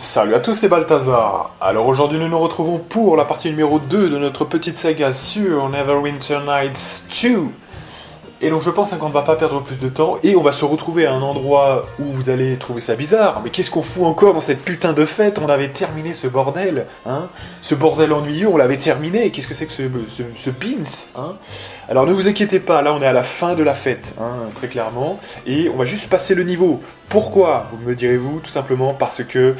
Salut à tous, c'est Balthazar. Alors aujourd'hui nous nous retrouvons pour la partie numéro 2 de notre petite saga sur Neverwinter Nights 2. Et donc je pense qu'on ne va pas perdre plus de temps et on va se retrouver à un endroit où vous allez trouver ça bizarre. Mais qu'est-ce qu'on fout encore dans cette putain de fête? On avait terminé ce bordel, hein? Ce bordel ennuyeux, on l'avait terminé. Qu'est-ce que c'est que ce pins, hein? Alors ne vous inquiétez pas, là on est à la fin de la fête, hein, très clairement. Et on va juste passer le niveau. Pourquoi? Vous me direz-vous? Tout simplement parce que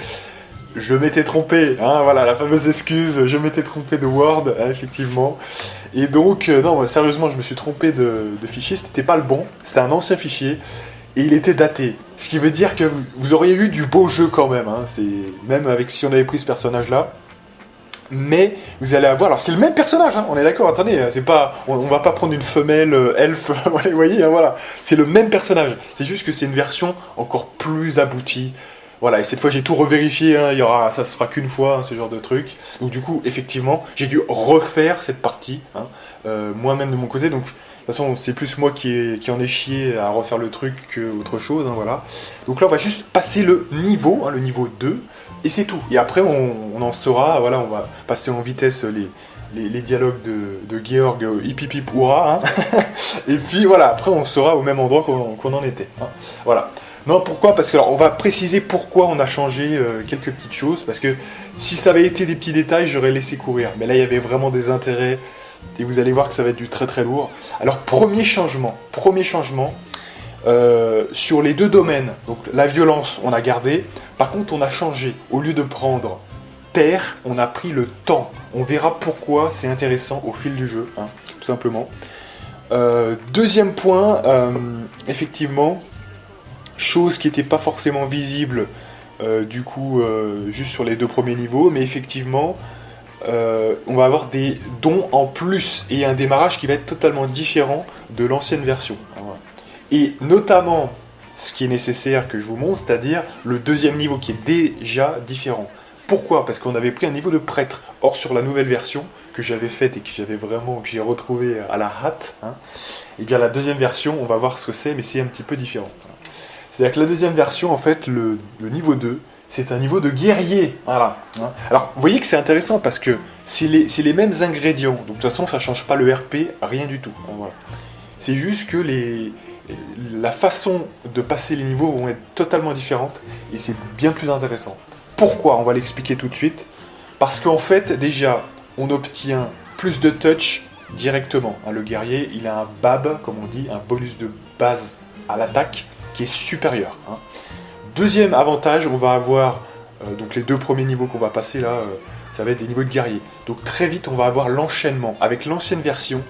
je m'étais trompé, hein, voilà, la fameuse excuse, je m'étais trompé de Word, hein, effectivement. Et donc, non, sérieusement, je me suis trompé de fichier, c'était pas le bon, c'était un ancien fichier, et il était daté. Ce qui veut dire que vous auriez eu du beau jeu quand même, hein, c'est, même avec si on avait pris ce personnage-là. Mais vous allez avoir, alors c'est le même personnage, hein, on est d'accord, attendez, c'est pas, on va pas prendre une femelle elfe, vous voyez, hein, voilà, c'est le même personnage, c'est juste que c'est une version encore plus aboutie. Voilà, et cette fois j'ai tout revérifié, hein, ça se fera qu'une fois, hein, ce genre de truc. Donc du coup, effectivement, j'ai dû refaire cette partie, hein, moi-même de mon côté. Donc de toute façon, c'est plus moi qui en ai chié à refaire le truc qu'autre chose, hein, voilà. Donc là, on va juste passer le niveau, hein, le niveau 2, et c'est tout. Et après, on en saura, voilà, on va passer en vitesse les dialogues de Georg hip hip hip hurrah, hein. Et puis voilà, après on sera au même endroit qu'on en était, hein. Voilà. Non, pourquoi? Parce que alors, on va préciser pourquoi on a changé quelques petites choses. Parce que si ça avait été des petits détails, j'aurais laissé courir. Mais là, il y avait vraiment des intérêts. Et vous allez voir que ça va être du très très lourd. Alors, premier changement. Sur les deux domaines. Donc, la violence, on a gardé. Par contre, on a changé. Au lieu de prendre terre, on a pris le temps. On verra pourquoi c'est intéressant au fil du jeu, hein, tout simplement. Deuxième point, effectivement... Chose qui n'était pas forcément visible juste sur les deux premiers niveaux, mais effectivement on va avoir des dons en plus et un démarrage qui va être totalement différent de l'ancienne version. Voilà. Et notamment ce qui est nécessaire que je vous montre, c'est-à-dire le deuxième niveau qui est déjà différent. Pourquoi? Parce qu'on avait pris un niveau de prêtre. Or sur la nouvelle version que j'avais faite et que j'ai retrouvé à la hâte, hein, et bien la deuxième version, on va voir ce que c'est, mais c'est un petit peu différent. C'est-à-dire que la deuxième version, en fait, le niveau 2, c'est un niveau de guerrier. Voilà. Alors, vous voyez que c'est intéressant parce que c'est les mêmes ingrédients. Donc, de toute façon, ça ne change pas le RP, rien du tout. Voilà. C'est juste que la façon de passer les niveaux vont être totalement différentes et c'est bien plus intéressant. Pourquoi? On va l'expliquer tout de suite. Parce qu'en fait, déjà, on obtient plus de touch directement. Le guerrier, il a un BAB, comme on dit, un bonus de base à l'attaque, qui est supérieur, hein. Deuxième avantage, on va avoir donc les deux premiers niveaux qu'on va passer là, ça va être des niveaux de guerrier. Donc très vite, on va avoir l'enchaînement. Avec l'ancienne version,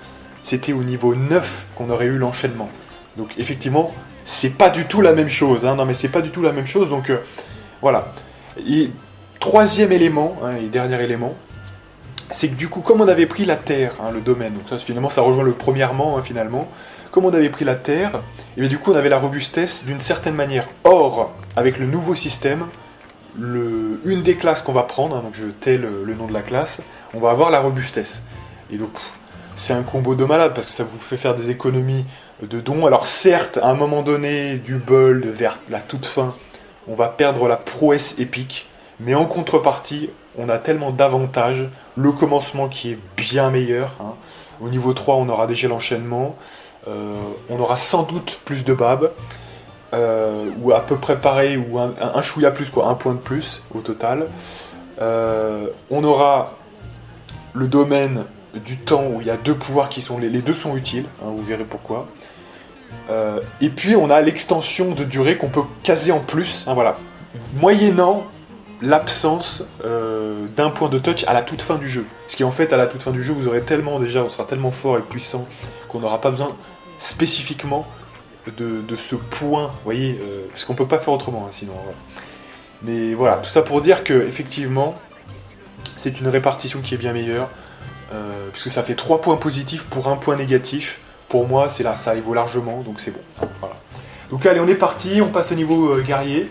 c'était au niveau 9 qu'on aurait eu l'enchaînement. Donc effectivement, c'est pas du tout la même chose, hein. Non mais c'est pas du tout la même chose, donc voilà. Et troisième élément, hein, et dernier élément, c'est que du coup, comme on avait pris la terre, hein, le domaine, donc ça finalement ça rejoint le premièrement, hein, finalement. Comme on avait pris la terre, et bien du coup on avait la robustesse d'une certaine manière. Or, avec le nouveau système, une des classes qu'on va prendre, hein, donc je tais le nom de la classe, on va avoir la robustesse. Et donc c'est un combo de malade parce que ça vous fait faire des économies de dons. Alors certes, à un moment donné, du bold vers la toute fin, on va perdre la prouesse épique, mais en contrepartie, on a tellement d'avantages. Le commencement qui est bien meilleur, hein. Au niveau 3, on aura déjà l'enchaînement. On aura sans doute plus de bab, ou à peu près pareil, ou un chouïa plus, quoi, un point de plus au total. On aura le domaine du temps où il y a deux pouvoirs qui sont... Les deux sont utiles, hein, vous verrez pourquoi. Et puis on a l'extension de durée qu'on peut caser en plus, hein, voilà, moyennant l'absence d'un point de touch à la toute fin du jeu. Ce qui en fait, à la toute fin du jeu, vous aurez tellement déjà, on sera tellement fort et puissant qu'on n'aura pas besoin spécifiquement de ce point, vous voyez, parce qu'on peut pas faire autrement, hein, sinon. Voilà. Mais voilà, tout ça pour dire que effectivement, c'est une répartition qui est bien meilleure, puisque ça fait 3 points positifs pour 1 point négatif. Pour moi, c'est là, ça y vaut largement, donc c'est bon. Voilà. Donc allez, on est parti, on passe au niveau guerrier.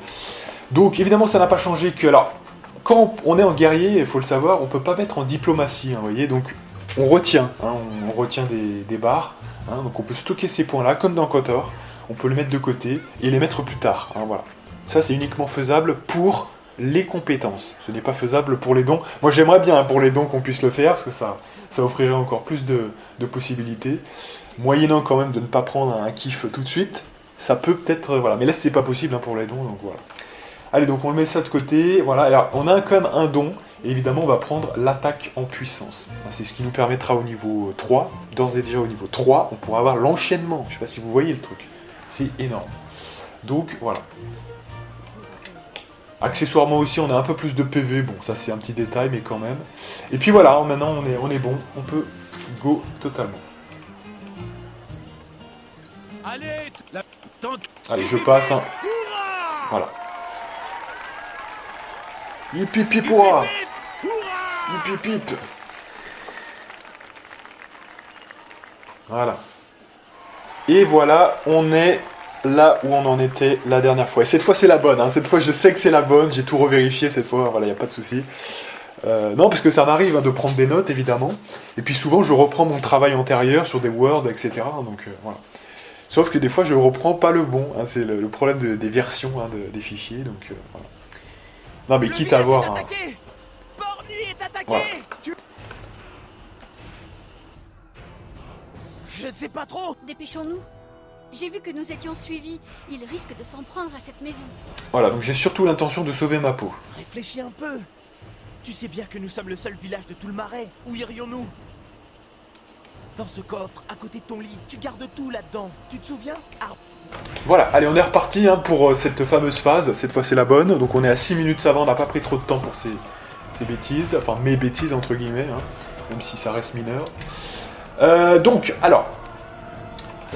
Donc évidemment, ça n'a pas changé que... Alors, quand on est en guerrier, il faut le savoir, on peut pas mettre en diplomatie, hein, vous voyez, donc on retient, hein, on retient des barres, hein, donc on peut stocker ces points-là, comme dans KOTOR, on peut les mettre de côté et les mettre plus tard, hein, voilà. Ça, c'est uniquement faisable pour les compétences. Ce n'est pas faisable pour les dons. Moi j'aimerais bien pour les dons qu'on puisse le faire, parce que ça offrirait encore plus de possibilités. Moyennant quand même de ne pas prendre un kiff tout de suite, ça peut peut-être... voilà. Mais là c'est pas possible pour les dons, donc voilà. Allez, donc on met ça de côté. Voilà, alors on a quand même un don. Et évidemment, on va prendre l'attaque en puissance. C'est ce qui nous permettra au niveau 3. D'ores et déjà au niveau 3, on pourra avoir l'enchaînement. Je ne sais pas si vous voyez le truc. C'est énorme. Donc, voilà. Accessoirement aussi, on a un peu plus de PV. Bon, ça c'est un petit détail, mais quand même. Et puis voilà, maintenant on est bon. On peut go totalement. Allez, je passe. Hein. Voilà. Hip hip hip hurrah. Hip hip hip. Voilà. Et voilà, on est là où on en était la dernière fois. Et cette fois, c'est la bonne. Hein. Cette fois, je sais que c'est la bonne. J'ai tout revérifié cette fois. Voilà, il n'y a pas de souci. Non, parce que ça m'arrive de prendre des notes, évidemment. Et puis souvent, je reprends mon travail antérieur sur des Word, etc. Donc, voilà. Sauf que des fois, je ne reprends pas le bon. Hein. C'est le problème des versions des fichiers. Donc, voilà. Non, mais quitte à avoir... Voilà. Je ne sais pas trop. Dépêchons-nous. J'ai vu que nous étions suivis. Il risque de s'en prendre à cette maison. Voilà, donc j'ai surtout l'intention de sauver ma peau. Réfléchis un peu. Tu sais bien que nous sommes le seul village de tout le Marais. Où irions-nous? Dans ce coffre, à côté de ton lit, tu gardes tout là-dedans. Tu te souviens? Voilà, allez, on est reparti pour cette fameuse phase. Cette fois, c'est la bonne. Donc on est à 6 minutes avant. On n'a pas pris trop de temps pour ces bêtises. Enfin, mes bêtises, entre guillemets. Hein, même si ça reste mineur. Donc, alors...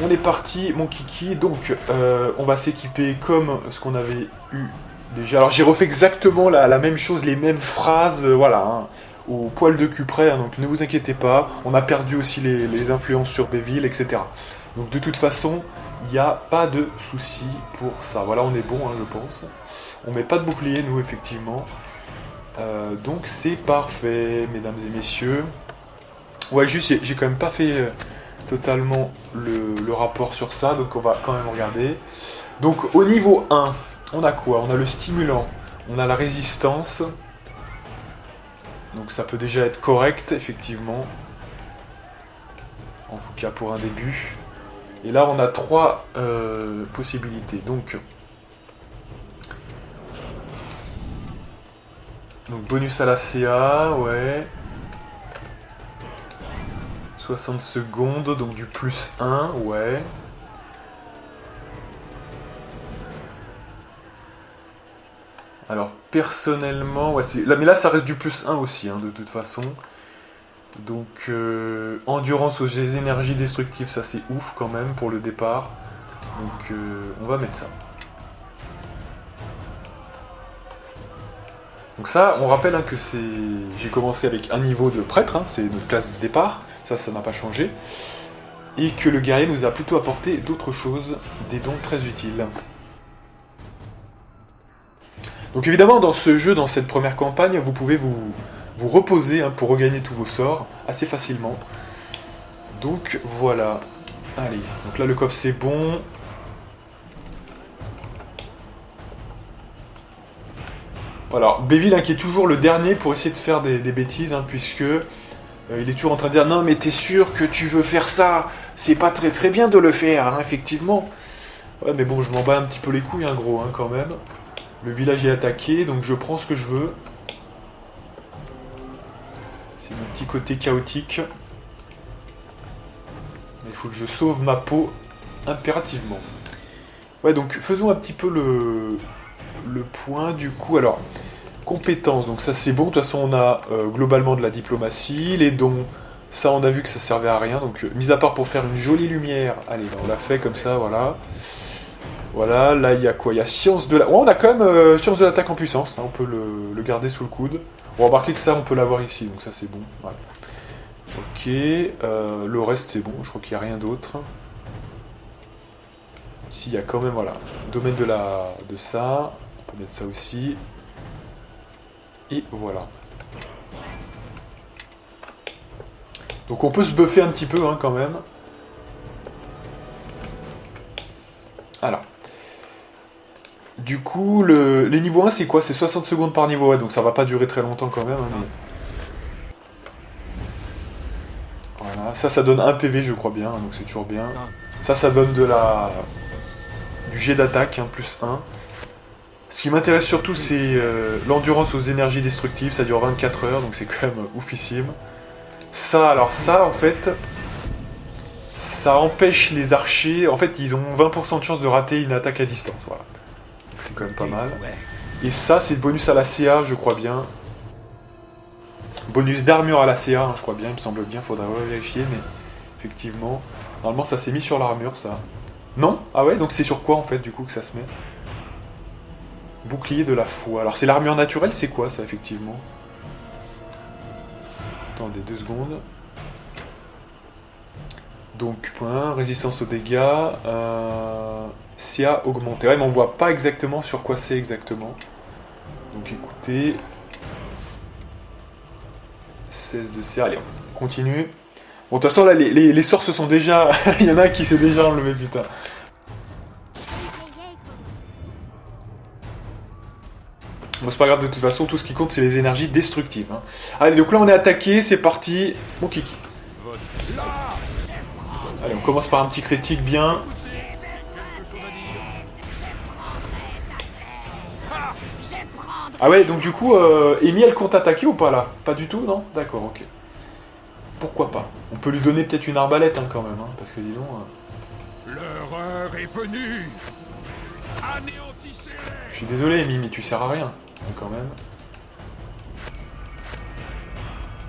On est parti, mon kiki. Donc, on va s'équiper comme ce qu'on avait eu déjà. Alors, j'ai refait exactement la même chose, les mêmes phrases, voilà, hein, au poil de cul près. Hein, donc, ne vous inquiétez pas. On a perdu aussi les influences sur Béville, etc. Donc, de toute façon, il n'y a pas de souci pour ça. Voilà, on est bon, hein, je pense. On met pas de bouclier, nous, effectivement. Donc, c'est parfait, mesdames et messieurs. Ouais, juste, j'ai quand même pas fait... totalement le rapport sur ça, donc on va quand même regarder. Donc au niveau 1, on a quoi? On a le stimulant, on a la résistance, donc ça peut déjà être correct, effectivement, en tout cas pour un début. Et là on a 3 possibilités, donc bonus à la CA, ouais. 60 secondes, donc du plus 1, ouais. Alors, personnellement, ouais, là, mais là, ça reste du plus 1 aussi, hein, de toute façon. Donc, endurance aux énergies destructives, ça c'est ouf quand même pour le départ. Donc, on va mettre ça. Donc ça, on rappelle hein, que j'ai commencé avec un niveau de prêtre, hein, c'est notre classe de départ. Ça n'a pas changé. Et que le guerrier nous a plutôt apporté d'autres choses, des dons très utiles. Donc évidemment, dans ce jeu, dans cette première campagne, vous pouvez vous reposer hein, pour regagner tous vos sorts assez facilement. Donc voilà. Allez, donc là le coffre c'est bon. Voilà, Béville hein, qui est toujours le dernier pour essayer de faire des bêtises, hein, puisque... il est toujours en train de dire « Non, mais t'es sûr que tu veux faire ça? C'est pas très très bien de le faire, hein, effectivement. » Ouais, mais bon, je m'en bats un petit peu les couilles, hein, gros, hein, quand même. Le village est attaqué, donc je prends ce que je veux. C'est mon petit côté chaotique. Mais il faut que je sauve ma peau impérativement. Ouais, donc faisons un petit peu le point, du coup. Alors... compétences, donc ça c'est bon, de toute façon on a globalement de la diplomatie, les dons, ça on a vu que ça servait à rien, donc mis à part pour faire une jolie lumière, allez on l'a fait comme ça, voilà. Voilà, là il y a quoi? Il y a science de la... Ouais, on a quand même science de l'attaque en puissance, hein, on peut le garder sous le coude. On va remarquer que ça on peut l'avoir ici, donc ça c'est bon, voilà. Ok, le reste c'est bon, je crois qu'il n'y a rien d'autre. Ici il y a quand même, voilà, domaine de ça, on peut mettre ça aussi. Et voilà. Donc on peut se buffer un petit peu hein, quand même. Alors. Du coup, les niveaux 1, c'est quoi? C'est 60 secondes par niveau, ouais, donc ça va pas durer très longtemps quand même. Hein, mais... Voilà, ça donne 1 PV, je crois bien, donc c'est toujours bien. Ça donne du jet d'attaque, hein, plus 1. Ce qui m'intéresse surtout, c'est l'endurance aux énergies destructives, ça dure 24 heures, donc c'est quand même oufissime. Alors ça, en fait, ça empêche les archers, en fait, ils ont 20% de chance de rater une attaque à distance, voilà. C'est quand même pas mal. Et ça, c'est le bonus à la CA, je crois bien. Bonus d'armure à la CA, hein, je crois bien, il me semble bien, faudra vérifier, mais effectivement, normalement ça s'est mis sur l'armure, ça. Non? Ah ouais, donc c'est sur quoi en fait, du coup, que ça se met? Bouclier de la foi. Alors c'est l'armure naturelle, c'est quoi ça, effectivement? Attendez 2 secondes. Donc, point, résistance aux dégâts, CA augmenté. Ouais, mais on voit pas exactement sur quoi c'est exactement. Donc écoutez... 16 de CA, allez, on continue. Bon, de toute façon, là, les sorts se sont déjà... Il y en a un qui s'est déjà enlevé, putain. Bon, c'est pas grave, de toute façon, tout ce qui compte, c'est les énergies destructives. Hein. Allez, donc là, on est attaqué, c'est parti. Mon kiki. Allez, on commence par un petit critique bien. Ah ouais, donc du coup, Amy, elle compte attaquer ou pas, là? Pas du tout, non? D'accord, ok. Pourquoi pas? On peut lui donner peut-être une arbalète, hein, quand même, hein, parce que dis donc... L'horreur est venue. Anéantissez-les. Je suis désolé, Amy, mais tu sers à rien, quand même.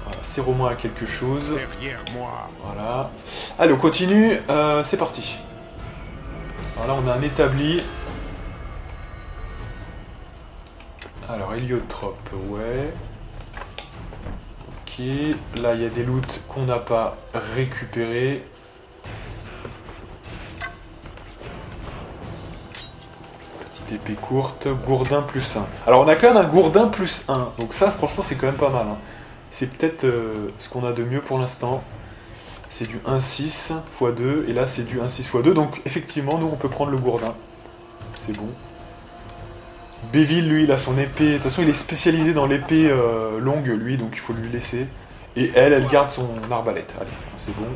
Voilà, serre-moi à quelque chose. Derrière moi. Voilà. Allez, on continue, c'est parti. Alors là, on a un établi. Alors, héliotrope, ouais. Ok, là, il y a des loots qu'on n'a pas récupérés. Petite épée courte, gourdin plus 1. Alors, on a quand même un gourdin plus 1. Donc ça, franchement, c'est quand même pas mal. Hein. C'est peut-être ce qu'on a de mieux pour l'instant. C'est du 1,6 x 2, et là, c'est du 1,6 x 2. Donc, effectivement, nous, on peut prendre le gourdin. C'est bon. Béville, lui, il a son épée. De toute façon, il est spécialisé dans l'épée longue, lui, donc il faut lui laisser. Et elle garde son arbalète. Allez, c'est bon.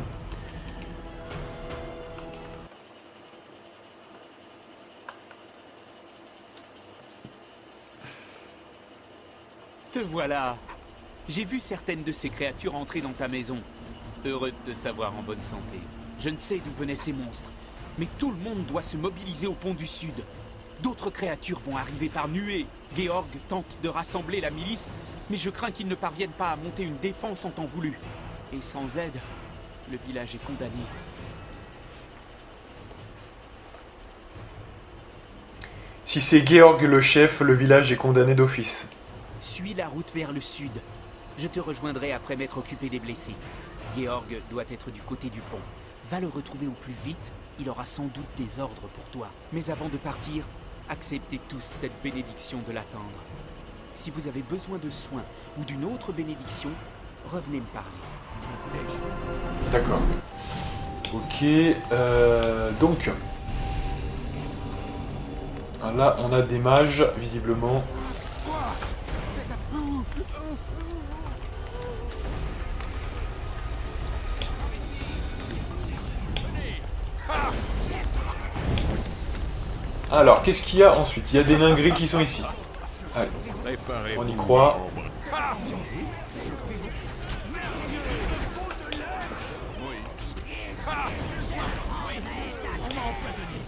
Te voilà. J'ai vu certaines de ces créatures entrer dans ta maison. Heureux de te savoir en bonne santé. Je ne sais d'où venaient ces monstres, mais tout le monde doit se mobiliser au pont du Sud. D'autres créatures vont arriver par nuées. Georg tente de rassembler la milice, mais je crains qu'ils ne parviennent pas à monter une défense en temps voulu. Et sans aide, le village est condamné. Si c'est Georg le chef, le village est condamné d'office. Suis la route vers le sud. Je te rejoindrai après m'être occupé des blessés. Georg doit être du côté du pont. Va le retrouver au plus vite, il aura sans doute des ordres pour toi. Mais avant de partir, acceptez tous cette bénédiction de l'attendre. Si vous avez besoin de soins ou d'une autre bénédiction, revenez me parler. D'accord. Ok, donc... Là, on a des mages, visiblement. Alors, qu'est-ce qu'il y a ensuite? Il y a des nains gris qui sont ici. Allez, on y croit.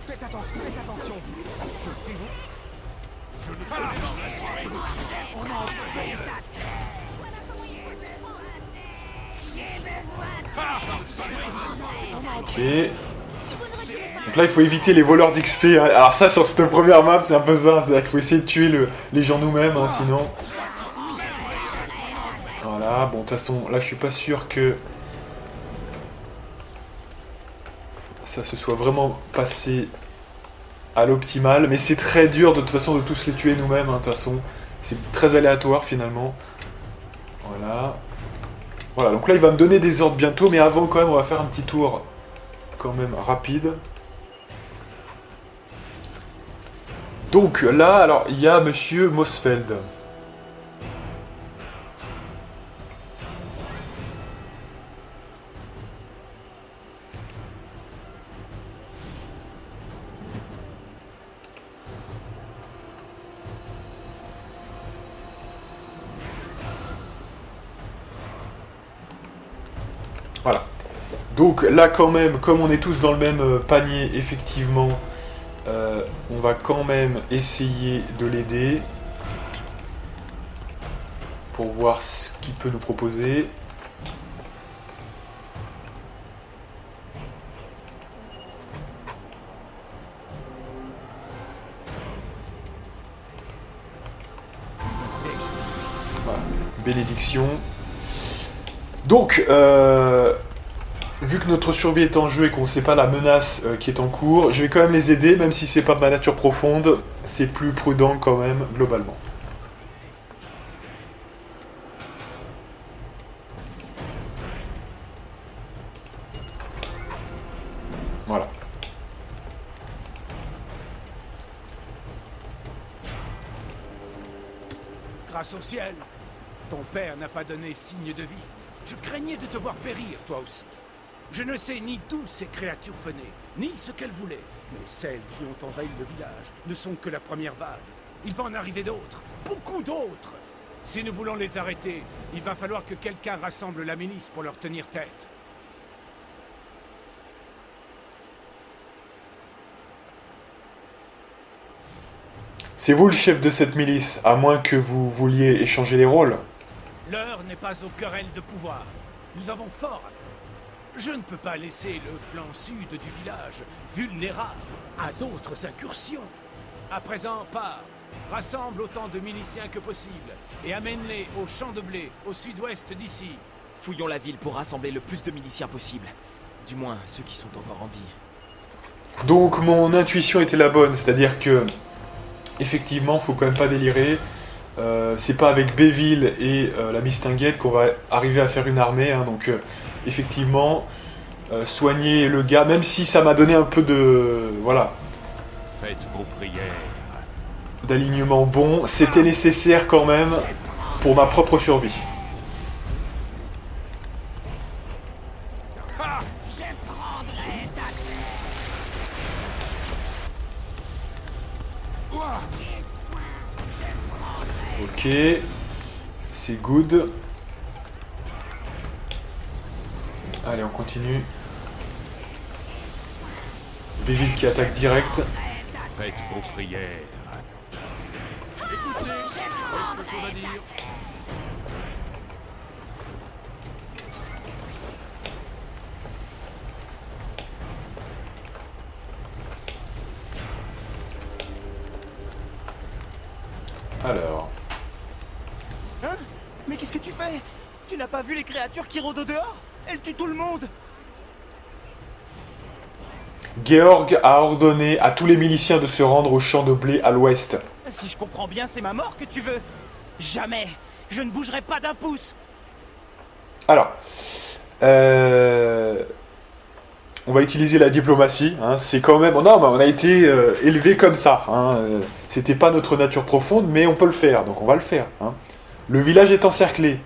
Faites attention. Ok. Donc là, il faut éviter les voleurs d'XP. Hein. Alors ça, sur cette première map, c'est un peu ça. C'est-à-dire qu'il faut essayer de tuer les gens nous-mêmes, hein, sinon... Voilà, bon, de toute façon, là, je suis pas sûr que... ça se soit vraiment passé à l'optimal. Mais c'est très dur, de toute façon, de tous les tuer nous-mêmes, hein, de toute façon. C'est très aléatoire, finalement. Voilà. Voilà, donc là, il va me donner des ordres bientôt. Mais avant, quand même, on va faire un petit tour, quand même, rapide. Donc là, alors, il y a Monsieur Mosfeld. Voilà. Donc là quand même, comme on est tous dans le même panier, effectivement, on va quand même essayer de l'aider pour voir ce qu'il peut nous proposer. Voilà. Bénédiction. Donc, vu que notre survie est en jeu et qu'on ne sait pas la menace qui est en cours, je vais quand même les aider, même si c'est pas de ma nature profonde, c'est plus prudent quand même, globalement. Voilà. Grâce au ciel, ton père n'a pas donné signe de vie. Je craignais de te voir périr, toi aussi. Je ne sais ni d'où ces créatures venaient, ni ce qu'elles voulaient. Mais celles qui ont envahi le village ne sont que la première vague. Il va en arriver d'autres, beaucoup d'autres. Si nous voulons les arrêter, il va falloir que quelqu'un rassemble la milice pour leur tenir tête. C'est vous le chef de cette milice, à moins que vous vouliez échanger les rôles. L'heure n'est pas aux querelles de pouvoir. Nous avons fort à faire. Je ne peux pas laisser le flanc sud du village vulnérable à d'autres incursions. À présent, pars. Rassemble autant de miliciens que possible et amène-les au champ de blé, au sud-ouest d'ici. Fouillons la ville pour rassembler le plus de miliciens possible. Du moins, ceux qui sont encore en vie. Donc mon intuition était la bonne, c'est-à-dire que effectivement, faut quand même pas délirer. C'est pas avec Béville et la Mistinguette qu'on va arriver à faire une armée, hein, donc effectivement, soigner le gars, même si ça m'a donné un peu de, voilà, Faites vos prières. d'alignement bon, c'était nécessaire quand même pour ma propre survie. Ok, c'est good. Allez, on continue. Béville qui attaque direct. Faites vos prières. Écoutez, j'ai quelque chose à dire. Alors, Hein? Mais qu'est-ce que tu fais? Tu n'as pas vu les créatures qui rôdent au dehors? Elles tuent tout le monde! Georg a ordonné à tous les miliciens de se rendre au champ de blé à l'ouest. Si je comprends bien, c'est ma mort que tu veux. Jamais! Je ne bougerai pas d'un pouce! Alors, on va utiliser la diplomatie. Hein, c'est quand même, non, on a été élevé comme ça. Hein, c'était pas notre nature profonde, mais on peut le faire, donc on va le faire. Hein. Le village est encerclé.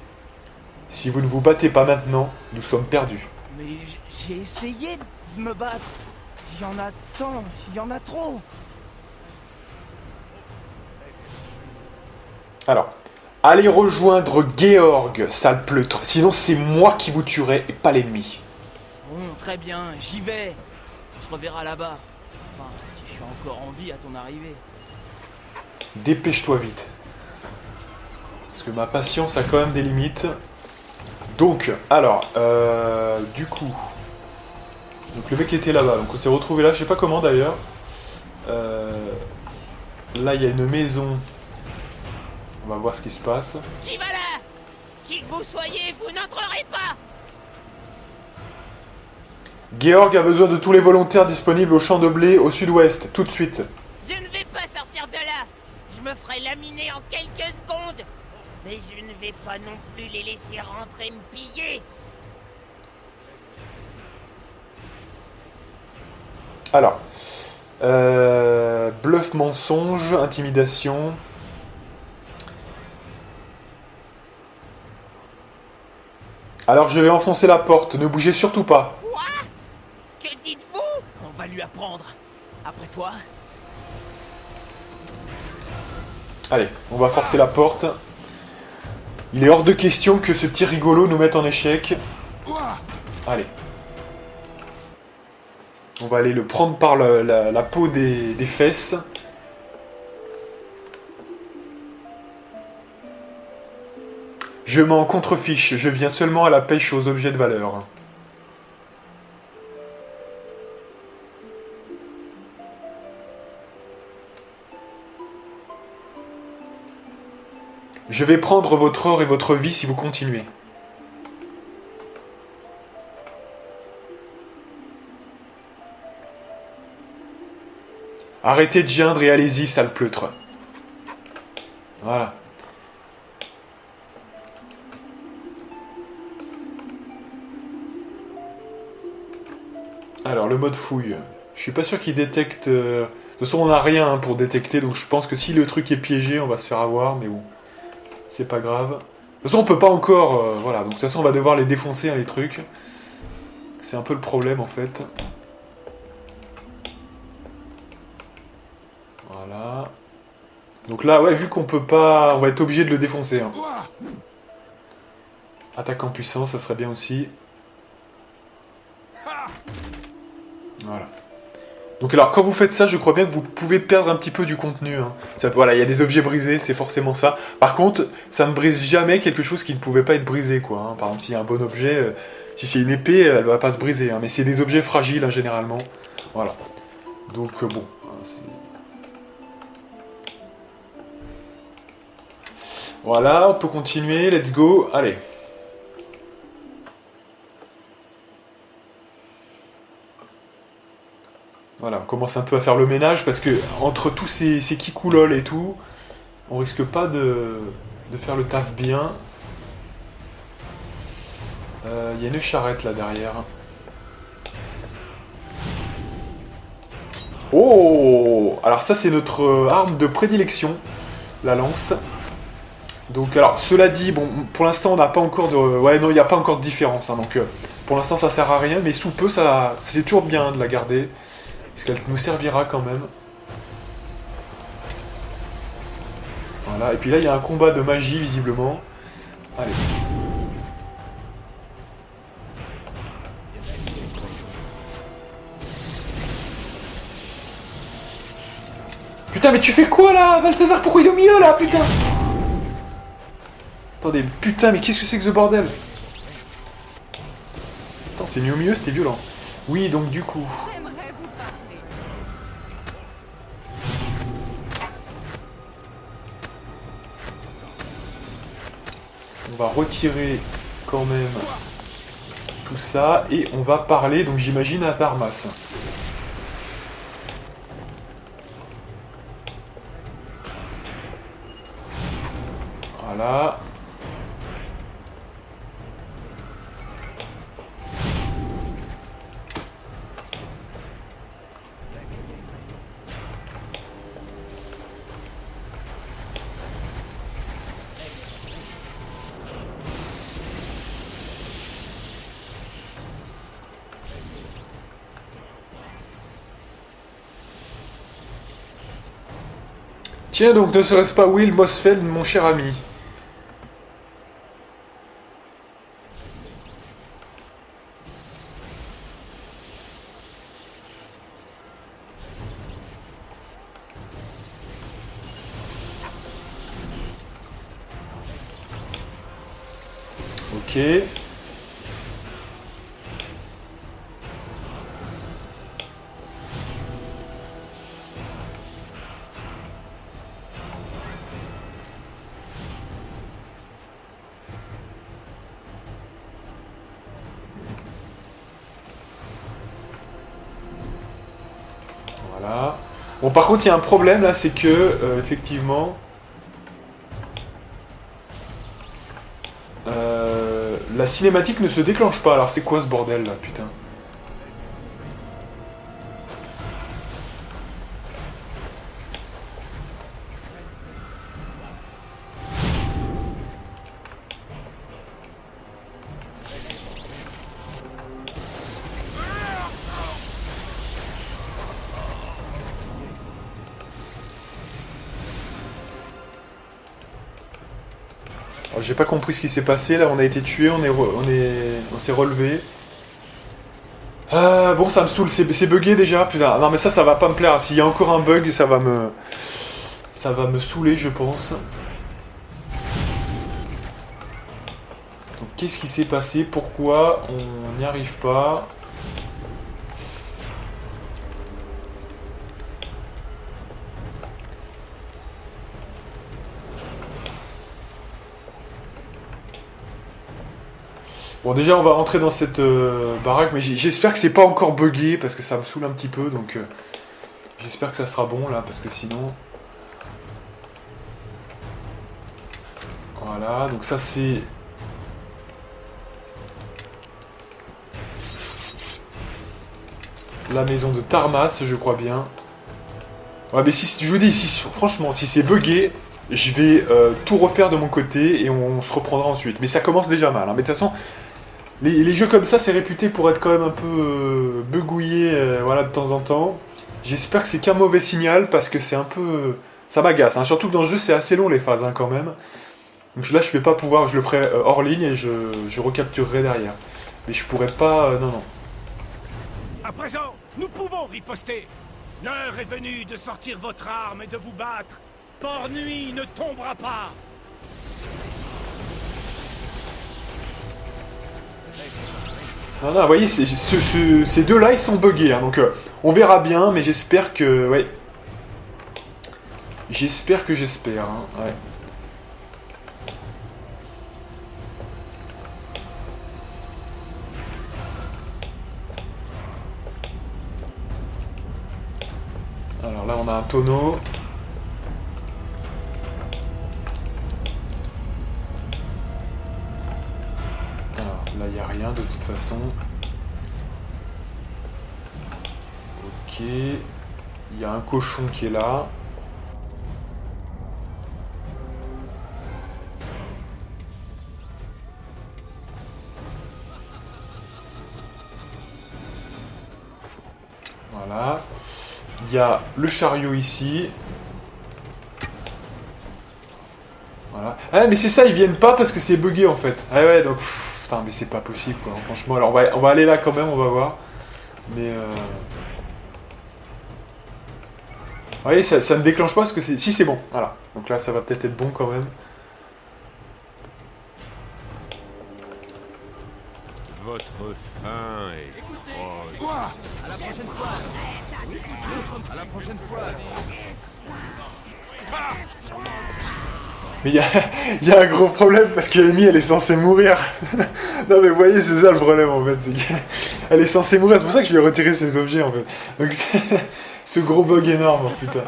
Si vous ne vous battez pas maintenant, nous sommes perdus. Mais j'ai essayé de me battre. Il y en a tant, il y en a trop. Alors, allez rejoindre Georg, sale pleutre. Sinon, c'est moi qui vous tuerai et pas l'ennemi. Bon, très bien, j'y vais. On se reverra là-bas. Enfin, si je suis encore en vie à ton arrivée. Dépêche-toi vite. Parce que ma patience a quand même des limites. Donc, alors, du coup... Donc le mec était là-bas, donc on s'est retrouvé là, je sais pas comment d'ailleurs. Là, il y a une maison. On va voir ce qui se passe. Qui va là? Qui que vous soyez, vous n'entrerez pas! Georg a besoin de tous les volontaires disponibles au champ de blé au sud-ouest, tout de suite. Je ne vais pas sortir de là! Je me ferai laminer en quelques secondes! Mais je ne vais pas non plus les laisser rentrer me piller! Alors, Bluff, mensonge, intimidation. Alors je vais enfoncer la porte, ne bougez surtout pas. Quoi? Que dites-vous? On va lui apprendre. Après toi. Allez, on va forcer la porte. Il est hors de question que ce petit rigolo nous mette en échec. Allez. On va aller le prendre par la peau des fesses. Je m'en contrefiche, je viens seulement à la pêche aux objets de valeur. Je vais prendre votre or et votre vie si vous continuez. Arrêtez de geindre et allez-y, sale pleutre. Voilà. Alors, le mode fouille. Je suis pas sûr qu'il détecte... De toute façon, on n'a rien pour détecter, donc je pense que si le truc est piégé, on va se faire avoir, mais bon. C'est pas grave. De toute façon, on peut pas encore... voilà, donc de toute façon, on va devoir les défoncer, hein, les trucs. C'est un peu le problème, en fait. Voilà. Donc là, ouais, vu qu'on peut pas... On va être obligé de le défoncer. Hein. Attaque en puissance, ça serait bien aussi. Voilà. Donc alors, quand vous faites ça, je crois bien que vous pouvez perdre un petit peu du contenu. Hein. Ça, voilà, il y a des objets brisés, c'est forcément ça. Par contre, ça ne brise jamais quelque chose qui ne pouvait pas être brisé, quoi. Hein. Par exemple, s'il y a un bon objet, si c'est une épée, elle va pas se briser. Hein. Mais c'est des objets fragiles, hein, généralement. Voilà. Donc, bon. Voilà, on peut continuer. Let's go. Allez. Voilà, on commence un peu à faire le ménage parce que entre tous ces kikoulol et tout, on risque pas de faire le taf bien. Il y a une charrette là derrière. Oh! Alors ça c'est notre arme de prédilection, la lance. Donc alors cela dit, bon pour l'instant on n'a pas encore de... Ouais non, il n'y a pas encore de différence, hein, donc pour l'instant ça sert à rien, mais sous peu ça c'est toujours bien hein, de la garder. Parce qu'elle nous servira quand même. Voilà, et puis là il y a un combat de magie visiblement. Allez. Putain mais tu fais quoi là, Balthazar? Pourquoi il est au milieu là, putain? Attendez, putain mais qu'est-ce que c'est que ce bordel? Attends, c'est mis au milieu, c'était violent. Oui, donc du coup... On va retirer quand même tout ça et on va parler, donc j'imagine, à Darmas. Voilà. Tiens donc, ne serait-ce pas Will Mosfeld, mon cher ami? Ok. Voilà. Bon, par contre, il y a un problème là, c'est que, effectivement, la cinématique ne se déclenche pas. Alors, c'est quoi ce bordel là, putain? J'ai pas compris ce qui s'est passé, là on a été tué, on s'est relevé. Bon, ça me saoule, c'est bugué déjà, putain. Non mais ça va pas me plaire. S'il y a encore un bug, ça va me saouler, je pense. Donc qu'est-ce qui s'est passé? Pourquoi on n'y arrive pas? Bon, déjà on va rentrer dans cette baraque, mais j'espère que c'est pas encore buggé parce que ça me saoule un petit peu, donc j'espère que ça sera bon là, parce que sinon... Voilà, donc ça c'est... La maison de Tarmas, je crois bien. Ouais, mais si je vous dis, franchement, si c'est buggé, je vais tout refaire de mon côté et on se reprendra ensuite. Mais ça commence déjà mal, hein. Mais de toute façon... Les jeux comme ça, c'est réputé pour être quand même un peu bugouillé, voilà, de temps en temps. J'espère que c'est qu'un mauvais signal, parce que c'est un peu... ça m'agace, hein. Surtout que dans le jeu, c'est assez long les phases, hein, quand même. Donc là, je vais pas pouvoir, je le ferai hors ligne et je recapturerai derrière. Mais je pourrais pas... non, non. À présent, nous pouvons riposter. L'heure est venue de sortir votre arme et de vous battre. Port-Nuit ne tombera pas. Non, non, vous voyez, ces deux-là, ils sont buggés, hein, donc on verra bien, mais j'espère que... Ouais. J'espère, hein, ouais. Alors là, on a un tonneau. Là, il n'y a rien de toute façon. Ok. Il y a un cochon qui est là. Voilà. Il y a le chariot ici. Voilà. Ah, mais c'est ça, ils viennent pas parce que c'est bugué en fait. Ah ouais, donc... Putain, mais c'est pas possible quoi, franchement. Alors on va aller là quand même, on va voir. Mais vous voyez, ça ne déclenche pas parce que c'est... Si, c'est bon, voilà. Donc là, ça va peut-être être bon quand même. Votre fin est proche. À la prochaine fois. À la prochaine fois. Mais il y a un gros problème parce que Amy, elle est censée mourir. Non mais vous voyez, c'est ça le problème en fait. Elle est censée mourir, c'est pour ça que je lui ai retiré ses objets en fait. Donc c'est ce gros bug énorme, oh, putain.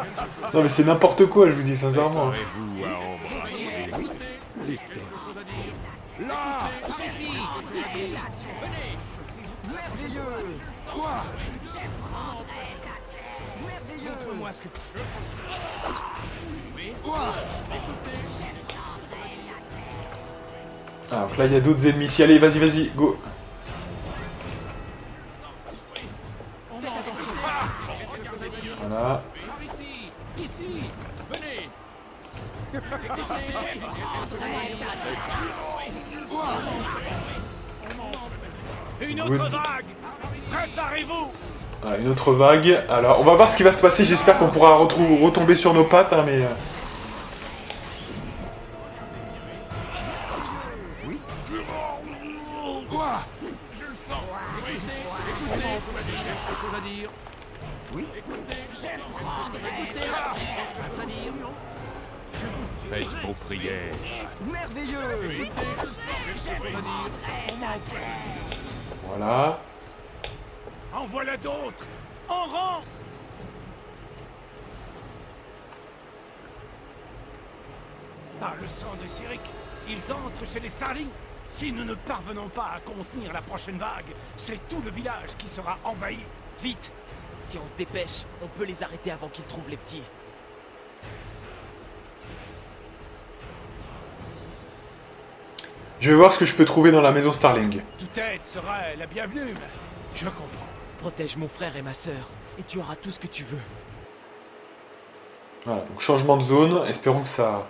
Non mais c'est n'importe quoi, je vous dis sincèrement. Préparez-vous à embrasser l'éternité. Ah, donc là il y a d'autres ennemis ici, allez vas-y, go. Voilà. Une autre vague. Préparez-vous. Voilà, une autre vague. Alors on va voir ce qui va se passer, j'espère qu'on pourra retomber sur nos pattes, hein, mais... Faites vos prières. Merveilleux. Voilà. En voilà d'autres. En rang. Par le sang de Cyric, ils entrent chez les Starlings. Si nous ne parvenons pas à contenir la prochaine vague, c'est tout le village qui sera envahi. Vite. Si on se dépêche, on peut les arrêter avant qu'ils trouvent les petits. Je vais voir ce que je peux trouver dans la maison Starling. Toute aide sera la bienvenue, mais je comprends. Protège mon frère et ma sœur, et tu auras tout ce que tu veux. Voilà, donc changement de zone, espérons que ça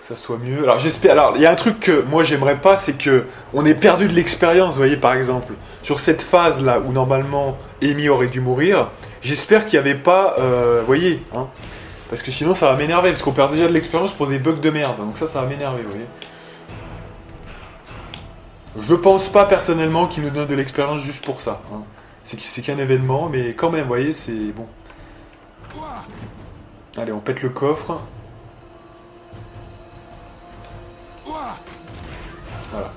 Que ça soit mieux. Alors j'espère. Alors il y a un truc que moi j'aimerais pas, c'est que on ait perdu de l'expérience. Vous voyez par exemple sur cette phase là où normalement Amy aurait dû mourir. J'espère qu'il n'y avait pas, vous voyez, hein, parce que sinon ça va m'énerver parce qu'on perd déjà de l'expérience pour des bugs de merde. Donc ça va m'énerver, vous voyez. Je pense pas personnellement qu'il nous donne de l'expérience juste pour ça. Hein. C'est qu'un événement, mais quand même, vous voyez, c'est bon. Allez, on pète le coffre. Voilà.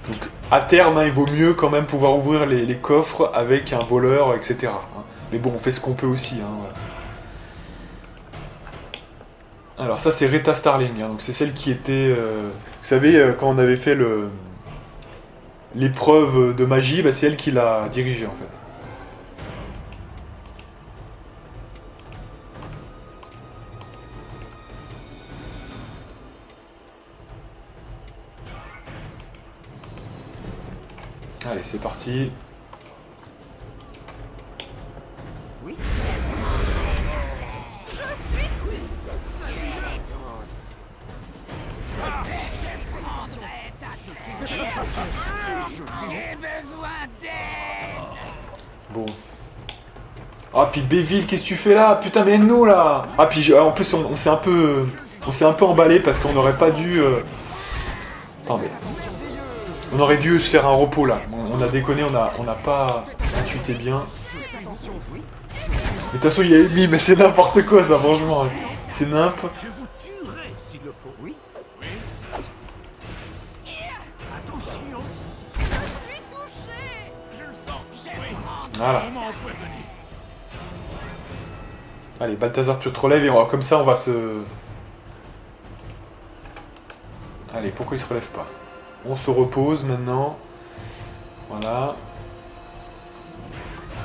Donc, à terme, hein, il vaut mieux quand même pouvoir ouvrir les coffres avec un voleur, etc. Hein. Mais bon, on fait ce qu'on peut aussi. Hein, voilà. Alors ça, c'est Rita Starling. Hein, donc c'est celle qui était... vous savez, quand on avait fait l'épreuve de magie, bah, c'est elle qui l'a dirigée, en fait. Allez, c'est parti. Oui. J'ai besoin d'aide. Bon. Ah, puis Béville, qu'est-ce que tu fais là? Putain, mais aide-nous, là. Ah, puis en plus, on s'est un peu emballé parce qu'on n'aurait pas dû... Attendez. On aurait dû se faire un repos, là. On a déconné, on n'a pas intuité bien. Mais de toute façon, il y a Amy, mais c'est n'importe quoi, ça, franchement. C'est nimp. Je vous tuerai s'il le faut. Oui. Attention. Je le sens. Voilà. On m'a empoisonné. Allez, Balthazar, tu te relèves et comme ça, on va se... Allez, pourquoi il se relève pas? On se repose maintenant. Voilà.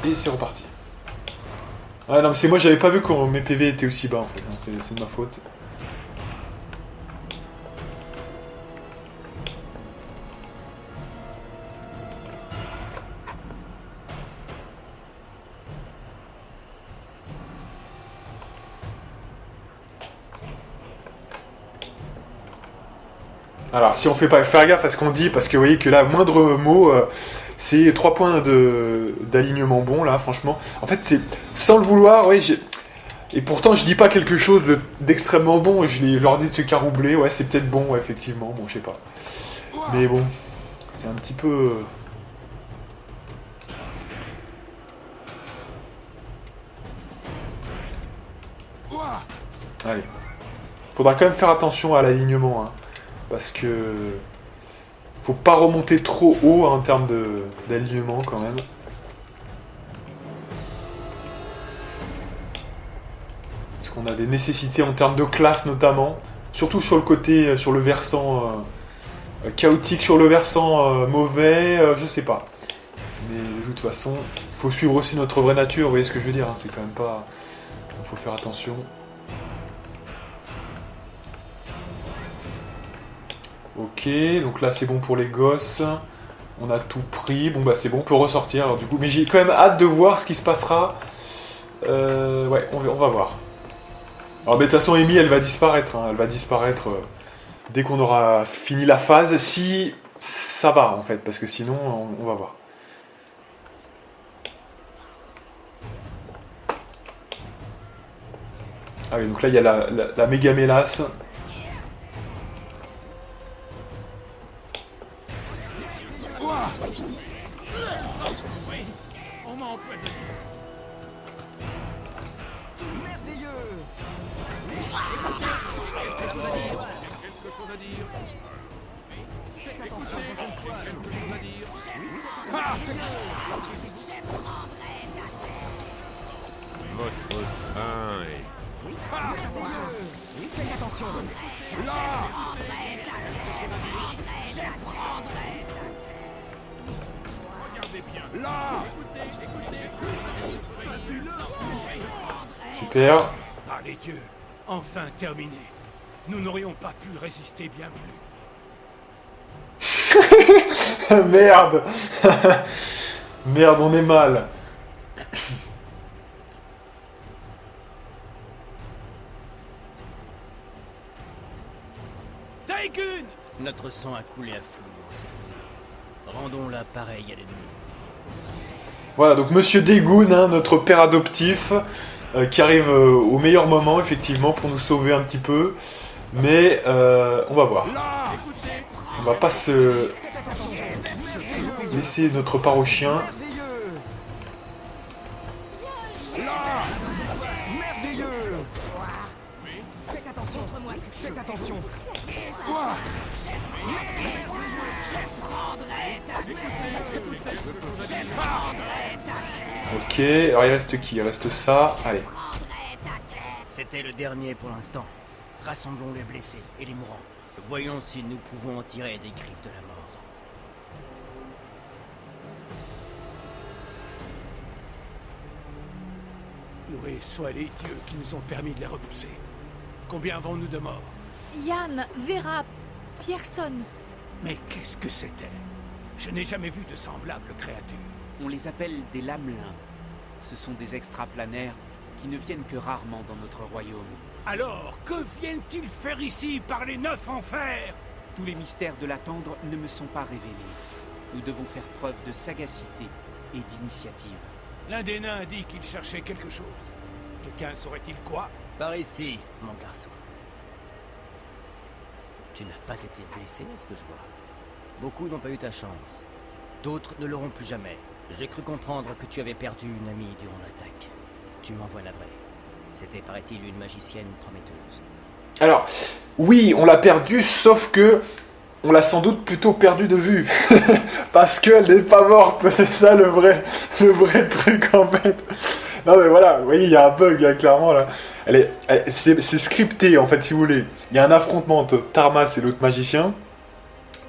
Et c'est reparti. Ah non, mais c'est moi, j'avais pas vu quand mes PV étaient aussi bas, en fait. C'est de ma faute. Alors, si on fait pas faire gaffe à ce qu'on dit, parce que vous voyez que là, moindre mot, c'est 3 points d'alignement bon, là, franchement. En fait, c'est sans le vouloir, oui, et pourtant, je dis pas quelque chose d'extrêmement bon, je leur dis de se caroubler, ouais, c'est peut-être bon, ouais, effectivement, bon, je sais pas. Mais bon, c'est un petit peu... Allez. Faudra quand même faire attention à l'alignement, hein. Parce que faut pas remonter trop haut en termes d'alignement quand même. Parce qu'on a des nécessités en termes de classe notamment. Surtout sur le côté, sur le versant chaotique, sur le versant mauvais, je sais pas. Mais de toute façon, faut suivre aussi notre vraie nature, vous voyez ce que je veux dire, hein, c'est quand même pas... Faut faire attention. Ok, donc là c'est bon pour les gosses. On a tout pris. Bon bah c'est bon, on peut ressortir alors du coup. Mais j'ai quand même hâte de voir ce qui se passera. Ouais, on va voir. Alors mais de toute façon Amy elle va disparaître. Hein. Elle va disparaître dès qu'on aura fini la phase. Si ça va en fait, parce que sinon on va voir. Ah oui, donc là il y a la méga mélasse. On m'a empoisonné. Quelque chose à dire. Faites attention. Quelque chose à dire. Votre faim est... Faites attention. Regardez bien. Là. Super. Ah les dieux, enfin terminé. Nous n'aurions pas pu résister bien plus. Merde. Merde, on est mal. Décune! Notre sang a coulé à flot, c'est... Rendons-la pareille à l'ennemi. Voilà, donc Monsieur Dégoun, hein, notre père adoptif, qui arrive au meilleur moment, effectivement, pour nous sauver un petit peu. Mais on va voir. On va pas se laisser notre part au chien. Ok, alors il reste qui? Il reste ça. Allez. C'était le dernier pour l'instant. Rassemblons les blessés et les mourants. Voyons si nous pouvons en tirer des griffes de la mort. Loués soient les dieux qui nous ont permis de les repousser. Combien avons-nous de morts? Yann, Vera, Pierson. Mais qu'est-ce que c'était? Je n'ai jamais vu de semblables créatures. On les appelle des lamelins. Ce sont des extraplanaires qui ne viennent que rarement dans notre royaume. Alors, que viennent-ils faire ici par les 9 enfers? Tous les mystères de l'attendre ne me sont pas révélés. Nous devons faire preuve de sagacité et d'initiative. L'un des nains dit qu'il cherchait quelque chose. Quelqu'un saurait-il quoi? Par ici, mon garçon. Tu n'as pas été blessé, à ce que je vois. Beaucoup n'ont pas eu ta chance. D'autres ne l'auront plus jamais. J'ai cru comprendre que tu avais perdu une amie durant l'attaque. Tu m'envoies la vraie. C'était, paraît-il, une magicienne prometteuse. Alors, oui, on l'a perdue, sauf que on l'a sans doute plutôt perdue de vue. Parce qu'elle n'est pas morte, c'est ça le vrai truc en fait. Non mais voilà, vous voyez, il y a un bug là, clairement là. C'est scripté en fait, si vous voulez. Il y a un affrontement entre Tarmas et l'autre magicien.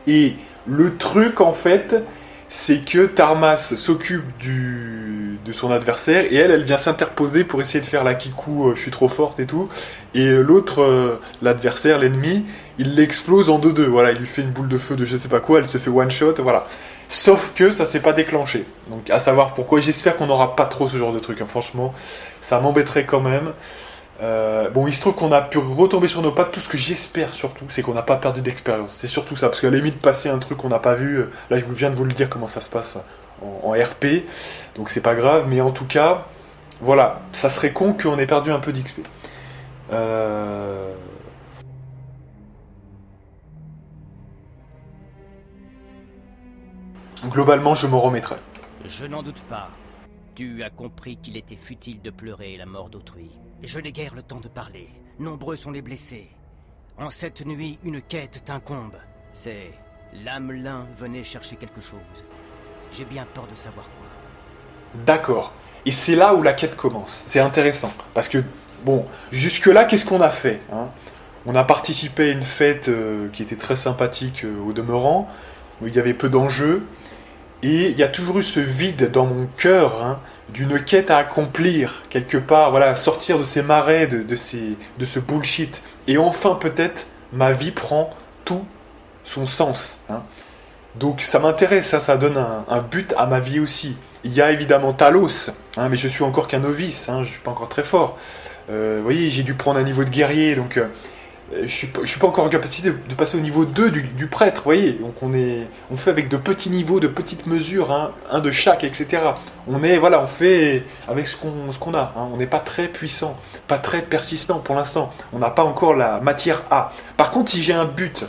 Et le truc en fait, c'est que Tarmas s'occupe de son adversaire et elle vient s'interposer pour essayer de faire la kikou, je suis trop forte et tout. Et l'autre, l'adversaire, l'ennemi, il l'explose en 2-2. Voilà, il lui fait une boule de feu de je sais pas quoi, elle se fait one shot, voilà. Sauf que ça s'est pas déclenché. Donc à savoir pourquoi, j'espère qu'on n'aura pas trop ce genre de truc, hein. Franchement, ça m'embêterait quand même. Bon, il se trouve qu'on a pu retomber sur nos pattes. Tout ce que j'espère surtout, c'est qu'on n'a pas perdu d'expérience. C'est surtout ça, parce qu'à la limite, passer un truc qu'on n'a pas vu, là je viens de vous le dire comment ça se passe en RP, donc c'est pas grave, mais en tout cas, voilà, ça serait con qu'on ait perdu un peu d'XP. Globalement, je m'en remettrai. Je n'en doute pas. Tu as compris qu'il était futile de pleurer la mort d'autrui. Je n'ai guère le temps de parler. Nombreux sont les blessés. En cette nuit, une quête t'incombe. C'est... Lamelin venait chercher quelque chose. J'ai bien peur de savoir quoi. D'accord. Et c'est là où la quête commence. C'est intéressant. Parce que, bon, jusque-là, qu'est-ce qu'on a fait, hein? On a participé à une fête qui était très sympathique au demeurant, où il y avait peu d'enjeux. Et il y a toujours eu ce vide dans mon cœur, hein, d'une quête à accomplir, quelque part, voilà, sortir de ces marais, de ce bullshit. Et enfin, peut-être, ma vie prend tout son sens, hein. Donc ça m'intéresse, ça donne un but à ma vie aussi. Il y a évidemment Talos, hein, mais je suis encore qu'un novice, hein, je ne suis pas encore très fort. Vous voyez, j'ai dû prendre un niveau de guerrier, donc je suis pas encore en capacité de passer au niveau 2 du prêtre, vous voyez. Donc on fait avec de petits niveaux, de petites mesures, hein, un de chaque, etc. On fait avec ce qu'on a, hein. On n'est pas très puissant, pas très persistant pour l'instant. On n'a pas encore la matière A. Par contre, si j'ai un but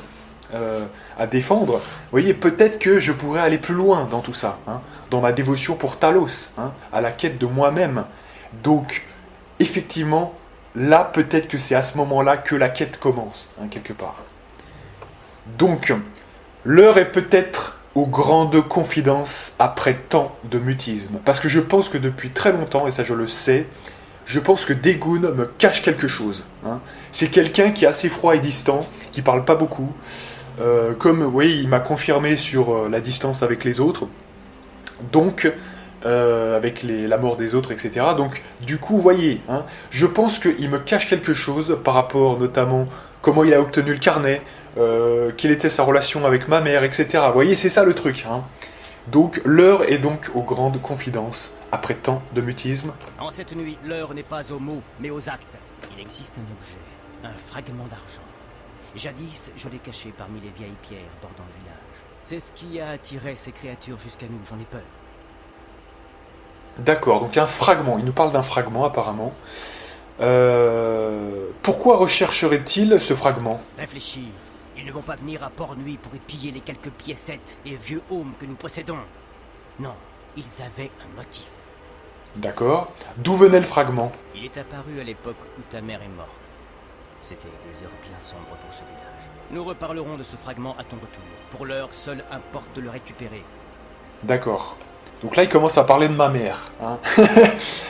à défendre, vous voyez, peut-être que je pourrais aller plus loin dans tout ça, hein, dans ma dévotion pour Talos, hein, à la quête de moi-même. Donc, effectivement, là, peut-être que c'est à ce moment-là que la quête commence, hein, quelque part. Donc, l'heure est peut-être aux grandes confidences après tant de mutisme. Parce que je pense que depuis très longtemps, et ça je le sais, je pense que Dégoun me cache quelque chose, hein. C'est quelqu'un qui est assez froid et distant, qui parle pas beaucoup. Comme, oui, il m'a confirmé sur la distance avec les autres. Donc... avec la mort des autres, etc. Donc, du coup, vous voyez, hein, je pense qu'il me cache quelque chose par rapport, notamment, comment il a obtenu le carnet, quelle était sa relation avec ma mère, etc. Vous voyez, c'est ça le truc, hein. Donc, l'heure est donc aux grandes confidences, après tant de mutisme. En cette nuit, l'heure n'est pas aux mots, mais aux actes. Il existe un objet, un fragment d'argent. Jadis, je l'ai caché parmi les vieilles pierres bordant le village. C'est ce qui a attiré ces créatures jusqu'à nous, j'en ai peur. D'accord, donc un fragment. Il nous parle d'un fragment, apparemment. Pourquoi rechercherait-il ce fragment? Réfléchis, ils ne vont pas venir à Port-Nuit pour y piller les quelques piécettes et vieux aumes que nous possédons. Non, ils avaient un motif. D'accord. D'où venait le fragment? Il est apparu à l'époque où ta mère est morte. C'était des heures bien sombres pour ce village. Nous reparlerons de ce fragment à ton retour. Pour l'heure, seul importe de le récupérer. D'accord. Donc là, il commence à parler de ma mère. Hein.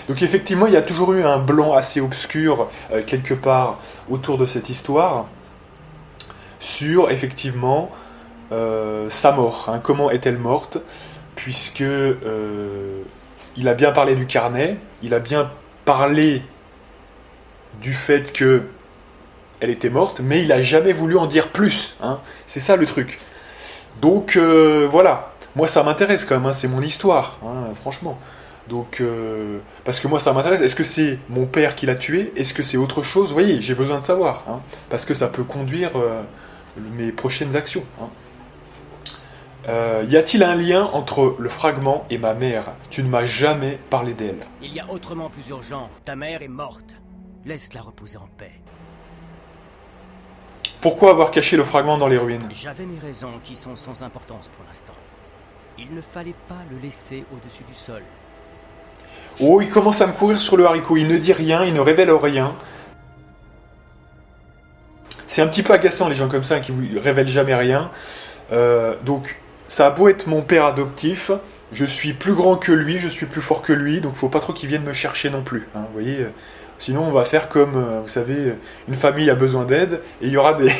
Donc effectivement, il y a toujours eu un blanc assez obscur, quelque part, autour de cette histoire, sur, effectivement, sa mort. Hein. Comment est-elle morte? Puisque il a bien parlé du carnet, il a bien parlé du fait que elle était morte, mais il a jamais voulu en dire plus. Hein. C'est ça le truc. Donc voilà. Moi, ça m'intéresse quand même, hein, c'est mon histoire, hein, franchement. Donc, parce que moi, ça m'intéresse. Est-ce que c'est mon père qui l'a tué? Est-ce que c'est autre chose? Vous voyez, j'ai besoin de savoir, hein, parce que ça peut conduire mes prochaines actions. Hein. Y a-t-il un lien entre le fragment et ma mère? Tu ne m'as jamais parlé d'elle. Il y a autrement plus urgent. Ta mère est morte. Laisse-la reposer en paix. Pourquoi avoir caché le fragment dans les ruines? J'avais mes raisons qui sont sans importance pour l'instant. Il ne fallait pas le laisser au-dessus du sol. Oh, il commence à me courir sur le haricot. Il ne dit rien, il ne révèle rien. C'est un petit peu agaçant, les gens comme ça, qui ne révèlent jamais rien. Donc, ça a beau être mon père adoptif, je suis plus grand que lui, je suis plus fort que lui, donc faut pas trop qu'il vienne me chercher non plus. Hein, vous voyez, sinon, on va faire comme, vous savez, une famille a besoin d'aide, et il y aura des,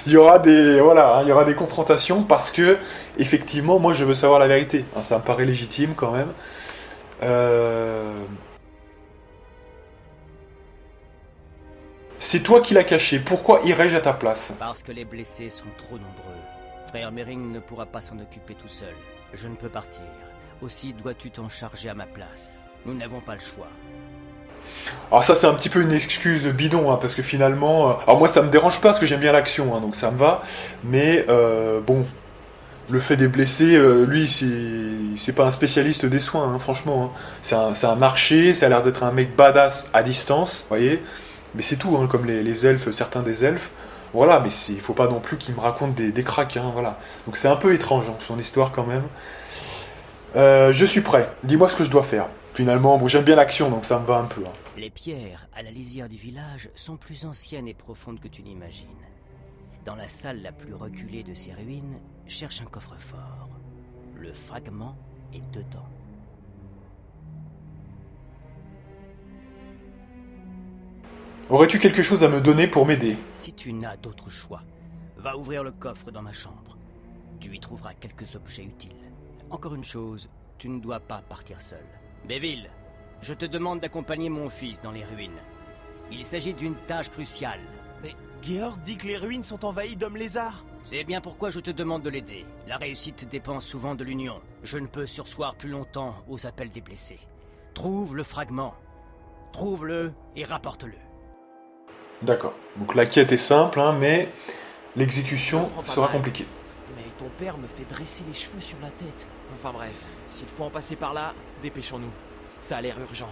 il y aura des confrontations parce que, effectivement, moi, je veux savoir la vérité. Hein, ça me paraît légitime quand même. C'est toi qui l'as caché. Pourquoi irais-je à ta place? Parce que les blessés sont trop nombreux. Frère Mering ne pourra pas s'en occuper tout seul. Je ne peux partir. Aussi dois-tu t'en charger à ma place. Nous n'avons pas le choix. Alors ça, c'est un petit peu une excuse bidon, hein, parce que finalement... alors moi, ça me dérange pas, parce que j'aime bien l'action, hein, donc ça me va. Mais, bon, le fait des blessés, lui, c'est pas un spécialiste des soins, hein, franchement. Hein. C'est un marché, ça a l'air d'être un mec badass à distance, vous voyez. Mais c'est tout, hein, comme les elfes, certains des elfes. Voilà, mais il faut pas non plus qu'il me raconte des cracks, hein, voilà. Donc c'est un peu étrange, hein, son histoire quand même. Je suis prêt, dis-moi ce que je dois faire. Finalement, bon, j'aime bien l'action, donc ça me va un peu. Hein. Les pierres à la lisière du village sont plus anciennes et profondes que tu n'imagines. Dans la salle la plus reculée de ces ruines, cherche un coffre-fort. Le fragment est dedans. Aurais-tu quelque chose à me donner pour m'aider? Si tu n'as d'autre choix, va ouvrir le coffre dans ma chambre. Tu y trouveras quelques objets utiles. Encore une chose, tu ne dois pas partir seul. Béville, je te demande d'accompagner mon fils dans les ruines. Il s'agit d'une tâche cruciale. Mais Georg dit que les ruines sont envahies d'hommes lézards. C'est bien pourquoi je te demande de l'aider. La réussite dépend souvent de l'union. Je ne peux surseoir plus longtemps aux appels des blessés. Trouve le fragment. Trouve-le et rapporte-le. D'accord. Donc la quête est simple, hein, mais l'exécution sera compliquée. Mais ton père me fait dresser les cheveux sur la tête. Enfin bref, s'il faut en passer par là, dépêchons-nous. Ça a l'air urgent.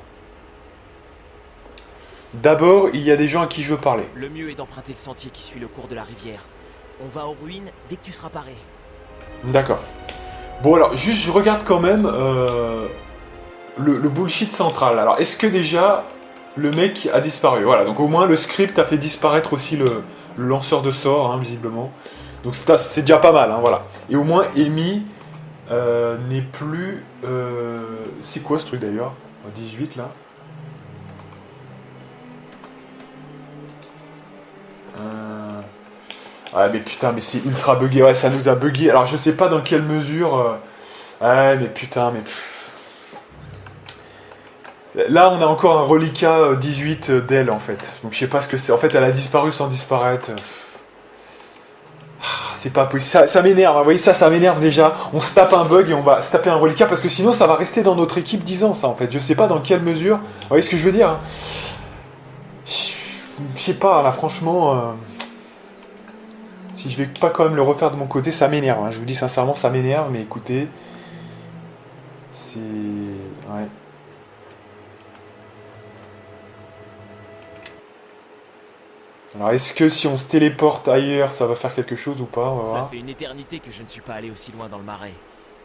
D'abord, il y a des gens à qui je veux parler. Le mieux est d'emprunter le sentier qui suit le cours de la rivière. On va aux ruines dès que tu seras paré. D'accord. Bon alors, juste je regarde quand même le bullshit central. Alors, est-ce que déjà le mec a disparu? Voilà, donc au moins le script a fait disparaître aussi le lanceur de sorts, hein, visiblement. Donc c'est déjà pas mal, hein, voilà. Et au moins Amy n'est plus... c'est quoi ce truc d'ailleurs? 18 là. Ah mais putain, mais c'est ultra bugué, ouais, ça nous a bugué. Alors je sais pas dans quelle mesure... Ouais mais putain, mais... Là on a encore un reliquat 18 d'elle en fait. Donc je sais pas ce que c'est. En fait elle a disparu sans disparaître. C'est pas possible. Ça m'énerve, hein. Vous voyez ça m'énerve déjà. On se tape un bug et on va se taper un reliquat parce que sinon ça va rester dans notre équipe 10 ans ça en fait. Je sais pas dans quelle mesure. Vous voyez ce que je veux dire, hein. Je sais pas là franchement... si je vais pas quand même le refaire de mon côté, ça m'énerve. Hein. Je vous dis sincèrement, ça m'énerve, mais écoutez, c'est... Ouais. Alors, est-ce que si on se téléporte ailleurs, ça va faire quelque chose ou pas? On va Cela voir. fait une éternité que je ne suis pas allé aussi loin dans le marais.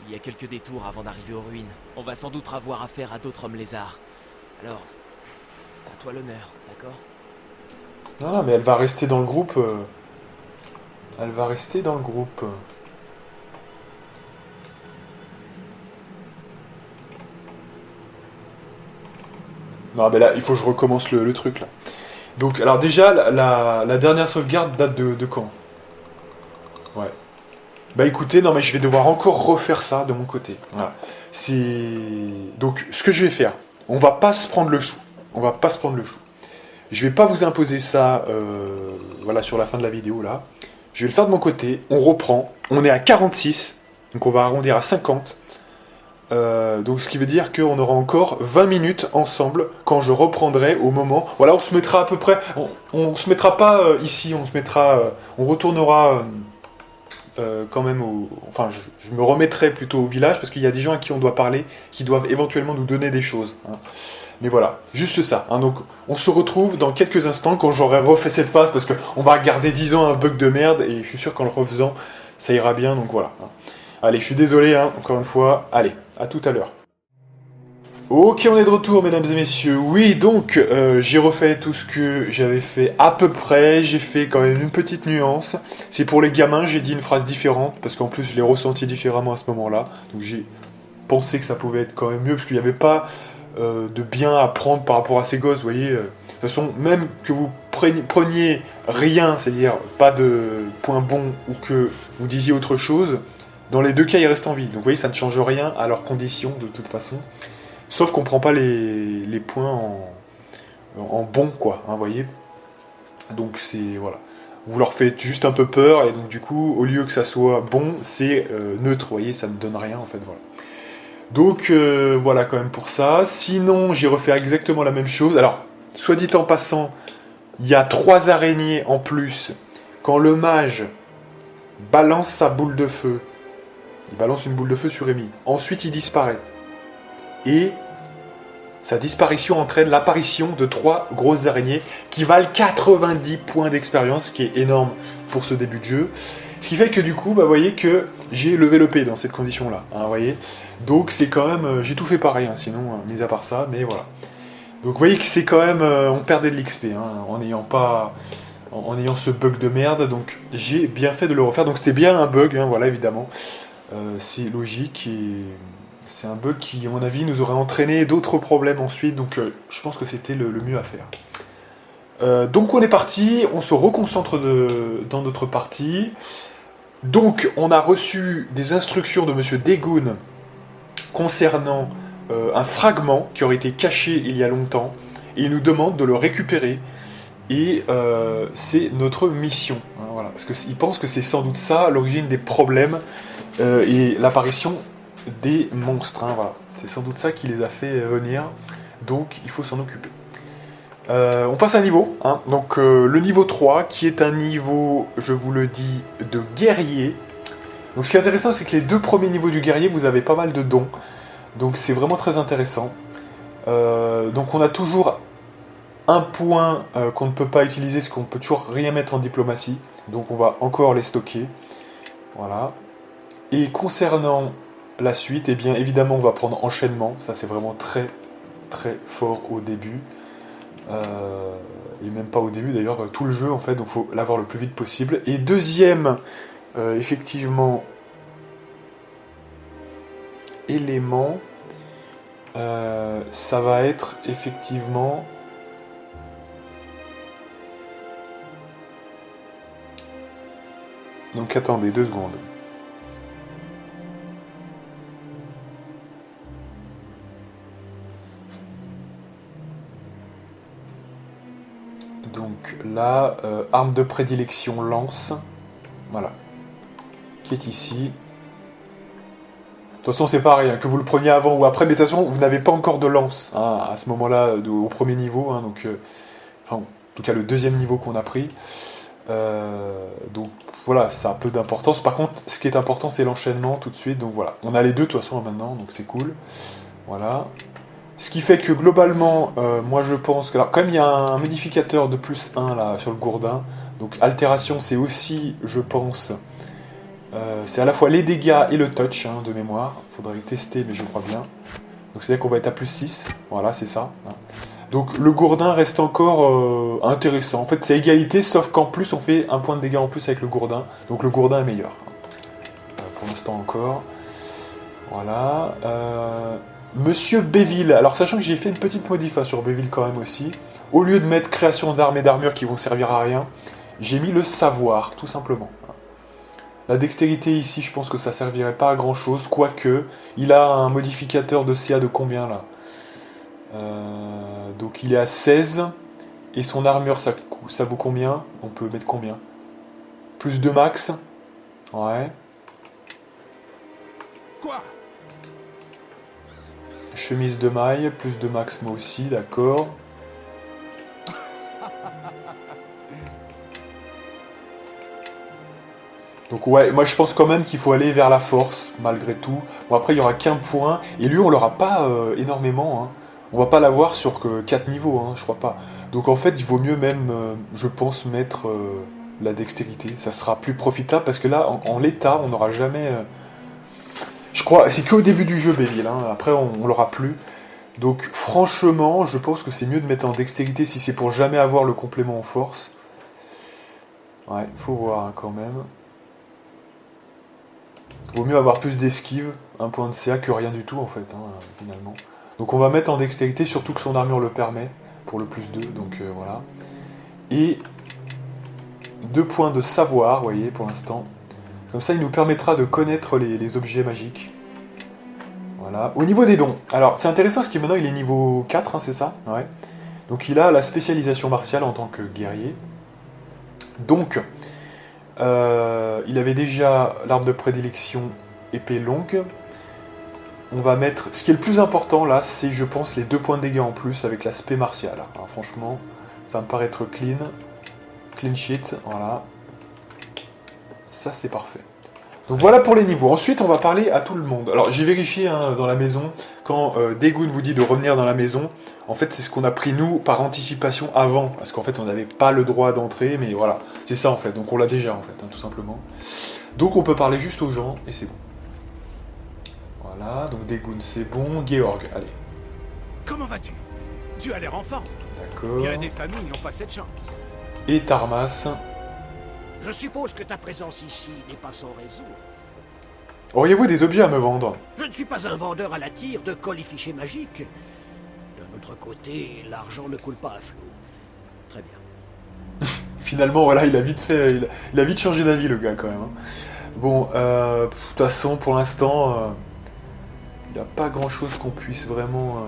Il y a quelques détours avant d'arriver aux ruines. On va sans doute avoir affaire à d'autres hommes lézards. Alors, à toi l'honneur, d'accord? Non, mais elle va rester dans le groupe. Elle va rester dans le groupe. Non, mais là, il faut que je recommence le truc, là. Donc, alors déjà, la dernière sauvegarde date de quand? Ouais. Bah écoutez, non mais je vais devoir encore refaire ça de mon côté. Voilà. C'est... Donc, ce que je vais faire, on va pas se prendre le chou. On va pas se prendre le chou. Je vais pas vous imposer ça, voilà, sur la fin de la vidéo, là. Je vais le faire de mon côté, on reprend. On est à 46, donc on va arrondir à 50. Donc ce qui veut dire qu'on aura encore 20 minutes ensemble quand je reprendrai au moment. Voilà, on se mettra à peu près. On se mettra pas ici, on se mettra. On retournera quand même au. Enfin, je me remettrai plutôt au village parce qu'il y a des gens à qui on doit parler qui doivent éventuellement nous donner des choses. Hein. Mais voilà, juste ça. Hein. Donc on se retrouve dans quelques instants quand j'aurai refait cette phase parce qu'on va regarder 10 ans un bug de merde et je suis sûr qu'en le refaisant, ça ira bien. Donc voilà. Hein. Allez, je suis désolé, hein, encore une fois. Allez, à tout à l'heure. Ok, on est de retour, mesdames et messieurs. Oui, donc, j'ai refait tout ce que j'avais fait à peu près. J'ai fait quand même une petite nuance. C'est pour les gamins, j'ai dit une phrase différente, parce qu'en plus, je l'ai ressenti différemment à ce moment-là. Donc, j'ai pensé que ça pouvait être quand même mieux, parce qu'il n'y avait pas de bien à prendre par rapport à ces gosses, vous voyez. De toute façon, même que vous preniez rien, c'est-à-dire pas de point bon, ou que vous disiez autre chose... Dans les deux cas, ils restent en vie. Donc vous voyez, ça ne change rien à leurs conditions de toute façon. Sauf qu'on ne prend pas les points en bon, quoi. Hein, vous voyez. Donc c'est... Voilà. Vous leur faites juste un peu peur. Et donc du coup, au lieu que ça soit bon, c'est neutre. Vous voyez, ça ne donne rien en fait. Voilà. Donc voilà quand même pour ça. Sinon, j'ai refait exactement la même chose. Alors, soit dit en passant, il y a 3 araignées en plus. Quand le mage balance sa boule de feu, il balance une boule de feu sur Amy. Ensuite, il disparaît. Et sa disparition entraîne l'apparition de 3 grosses araignées qui valent 90 points d'expérience, ce qui est énorme pour ce début de jeu. Ce qui fait que du coup, bah, vous voyez que j'ai levé le P dans cette condition-là. Hein, vous voyez. Donc c'est quand même... j'ai tout fait pareil, hein, sinon, mis à part ça, mais voilà. Donc vous voyez que c'est quand même... on perdait de l'XP, hein, en ayant ce bug de merde. Donc j'ai bien fait de le refaire. Donc c'était bien un bug, hein, voilà, évidemment. C'est logique et c'est un bug qui, à mon avis, nous aurait entraîné d'autres problèmes ensuite, donc je pense que c'était le mieux à faire. Donc on est parti, on se reconcentre dans notre partie. Donc on a reçu des instructions de Monsieur Degun concernant un fragment qui aurait été caché il y a longtemps, et il nous demande de le récupérer. Et c'est notre mission, hein, voilà, parce qu'il pense que c'est sans doute ça l'origine des problèmes et l'apparition des monstres, hein, voilà. C'est sans doute ça qui les a fait venir, donc il faut s'en occuper. On passe à un niveau, hein, donc le niveau 3, qui est un niveau, je vous le dis, de guerrier. Donc ce qui est intéressant, c'est que les 2 premiers niveaux du guerrier, vous avez pas mal de dons, donc c'est vraiment très intéressant. Donc on a toujours un point qu'on ne peut pas utiliser, parce qu'on ne peut toujours rien mettre en diplomatie, donc on va encore les stocker. Voilà. Et concernant la suite, eh bien évidemment on va prendre enchaînement, ça c'est vraiment très très fort au début. Et même pas au début d'ailleurs, tout le jeu en fait, donc il faut l'avoir le plus vite possible. Et deuxième, effectivement, élément, ça va être effectivement... Donc attendez 2 secondes. Donc là, arme de prédilection lance, voilà, qui est ici. De toute façon c'est pareil, hein, que vous le preniez avant ou après, mais de toute façon vous n'avez pas encore de lance hein, à ce moment-là au premier niveau, hein, donc, enfin en tout cas le deuxième niveau qu'on a pris. Donc voilà, ça a un peu d'importance. Par contre, ce qui est important, c'est l'enchaînement tout de suite. Donc voilà, on a les deux de toute façon maintenant, donc c'est cool. Voilà. Ce qui fait que globalement, moi je pense que... Alors, quand même, il y a un modificateur de +1 là sur le gourdin. Donc altération, c'est aussi, je pense... c'est à la fois les dégâts et le touch, hein, de mémoire. Faudrait tester, mais je crois bien. Donc c'est-à-dire qu'on va être à +6. Voilà, c'est ça. Donc le gourdin reste encore intéressant. En fait, c'est égalité, sauf qu'en plus, on fait un point de dégâts en plus avec le gourdin. Donc le gourdin est meilleur. Pour l'instant encore. Voilà. Monsieur Béville. Alors, sachant que j'ai fait une petite modif sur Béville quand même aussi. Au lieu de mettre création d'armes et d'armure qui vont servir à rien, j'ai mis le savoir, tout simplement. La dextérité ici, je pense que ça servirait pas à grand chose, quoique il a un modificateur de CA de combien là? Donc il est à 16, et son armure ça vaut combien? On peut mettre combien? Plus de max? Ouais. Quoi? Chemise de maille, plus de max moi aussi, d'accord. Donc ouais, moi je pense quand même qu'il faut aller vers la force, malgré tout. Bon après il y aura qu'un point, et lui on l'aura pas énormément, hein. On va pas l'avoir sur que 4 niveaux, hein, je crois pas. Donc en fait il vaut mieux même, je pense, mettre la dextérité. Ça sera plus profitable, parce que là, en l'état, on n'aura jamais... Je crois, c'est qu'au début du jeu, Béville, hein. Après on l'aura plus. Donc franchement, je pense que c'est mieux de mettre en dextérité si c'est pour jamais avoir le complément en force. Ouais, faut voir hein, quand même. Vaut mieux avoir plus d'esquive, un point de CA, que rien du tout en fait, hein, finalement. Donc on va mettre en dextérité, surtout que son armure le permet, pour le +2, donc voilà. Et 2 points de savoir, vous voyez, pour l'instant. Comme ça, il nous permettra de connaître les objets magiques. Voilà. Au niveau des dons, alors c'est intéressant parce que maintenant il est niveau 4, hein, c'est ça? Ouais. Donc il a la spécialisation martiale en tant que guerrier. Donc... il avait déjà l'arme de prédilection épée longue. On va mettre... Ce qui est le plus important là, c'est je pense les 2 points de dégâts en plus avec l'aspect martial. Alors, franchement, ça me paraît être clean. Clean sheet, voilà. Ça c'est parfait. Donc voilà pour les niveaux. Ensuite on va parler à tout le monde. Alors j'ai vérifié hein, dans la maison, quand Daegun vous dit de revenir dans la maison, en fait c'est ce qu'on a pris nous par anticipation avant, parce qu'en fait on n'avait pas le droit d'entrer, mais voilà, c'est ça en fait, donc on l'a déjà en fait, hein, tout simplement. Donc on peut parler juste aux gens, et c'est bon. Voilà, donc Daegun c'est bon, Georg, allez. Comment vas-tu? Tu as l'air en forme. D'accord. Bien des familles n'ont pas cette chance. Et Tarmas. Je suppose que ta présence ici n'est pas sans raison. Auriez-vous des objets à me vendre? Je ne suis pas un vendeur à la tire de colifichets magiques. D'un autre côté, l'argent ne coule pas à flot. Très bien. Finalement, voilà, il a vite fait, il a vite changé d'avis le gars quand même. Hein. Bon, de toute façon, pour l'instant, il n'y a pas grand-chose qu'on puisse vraiment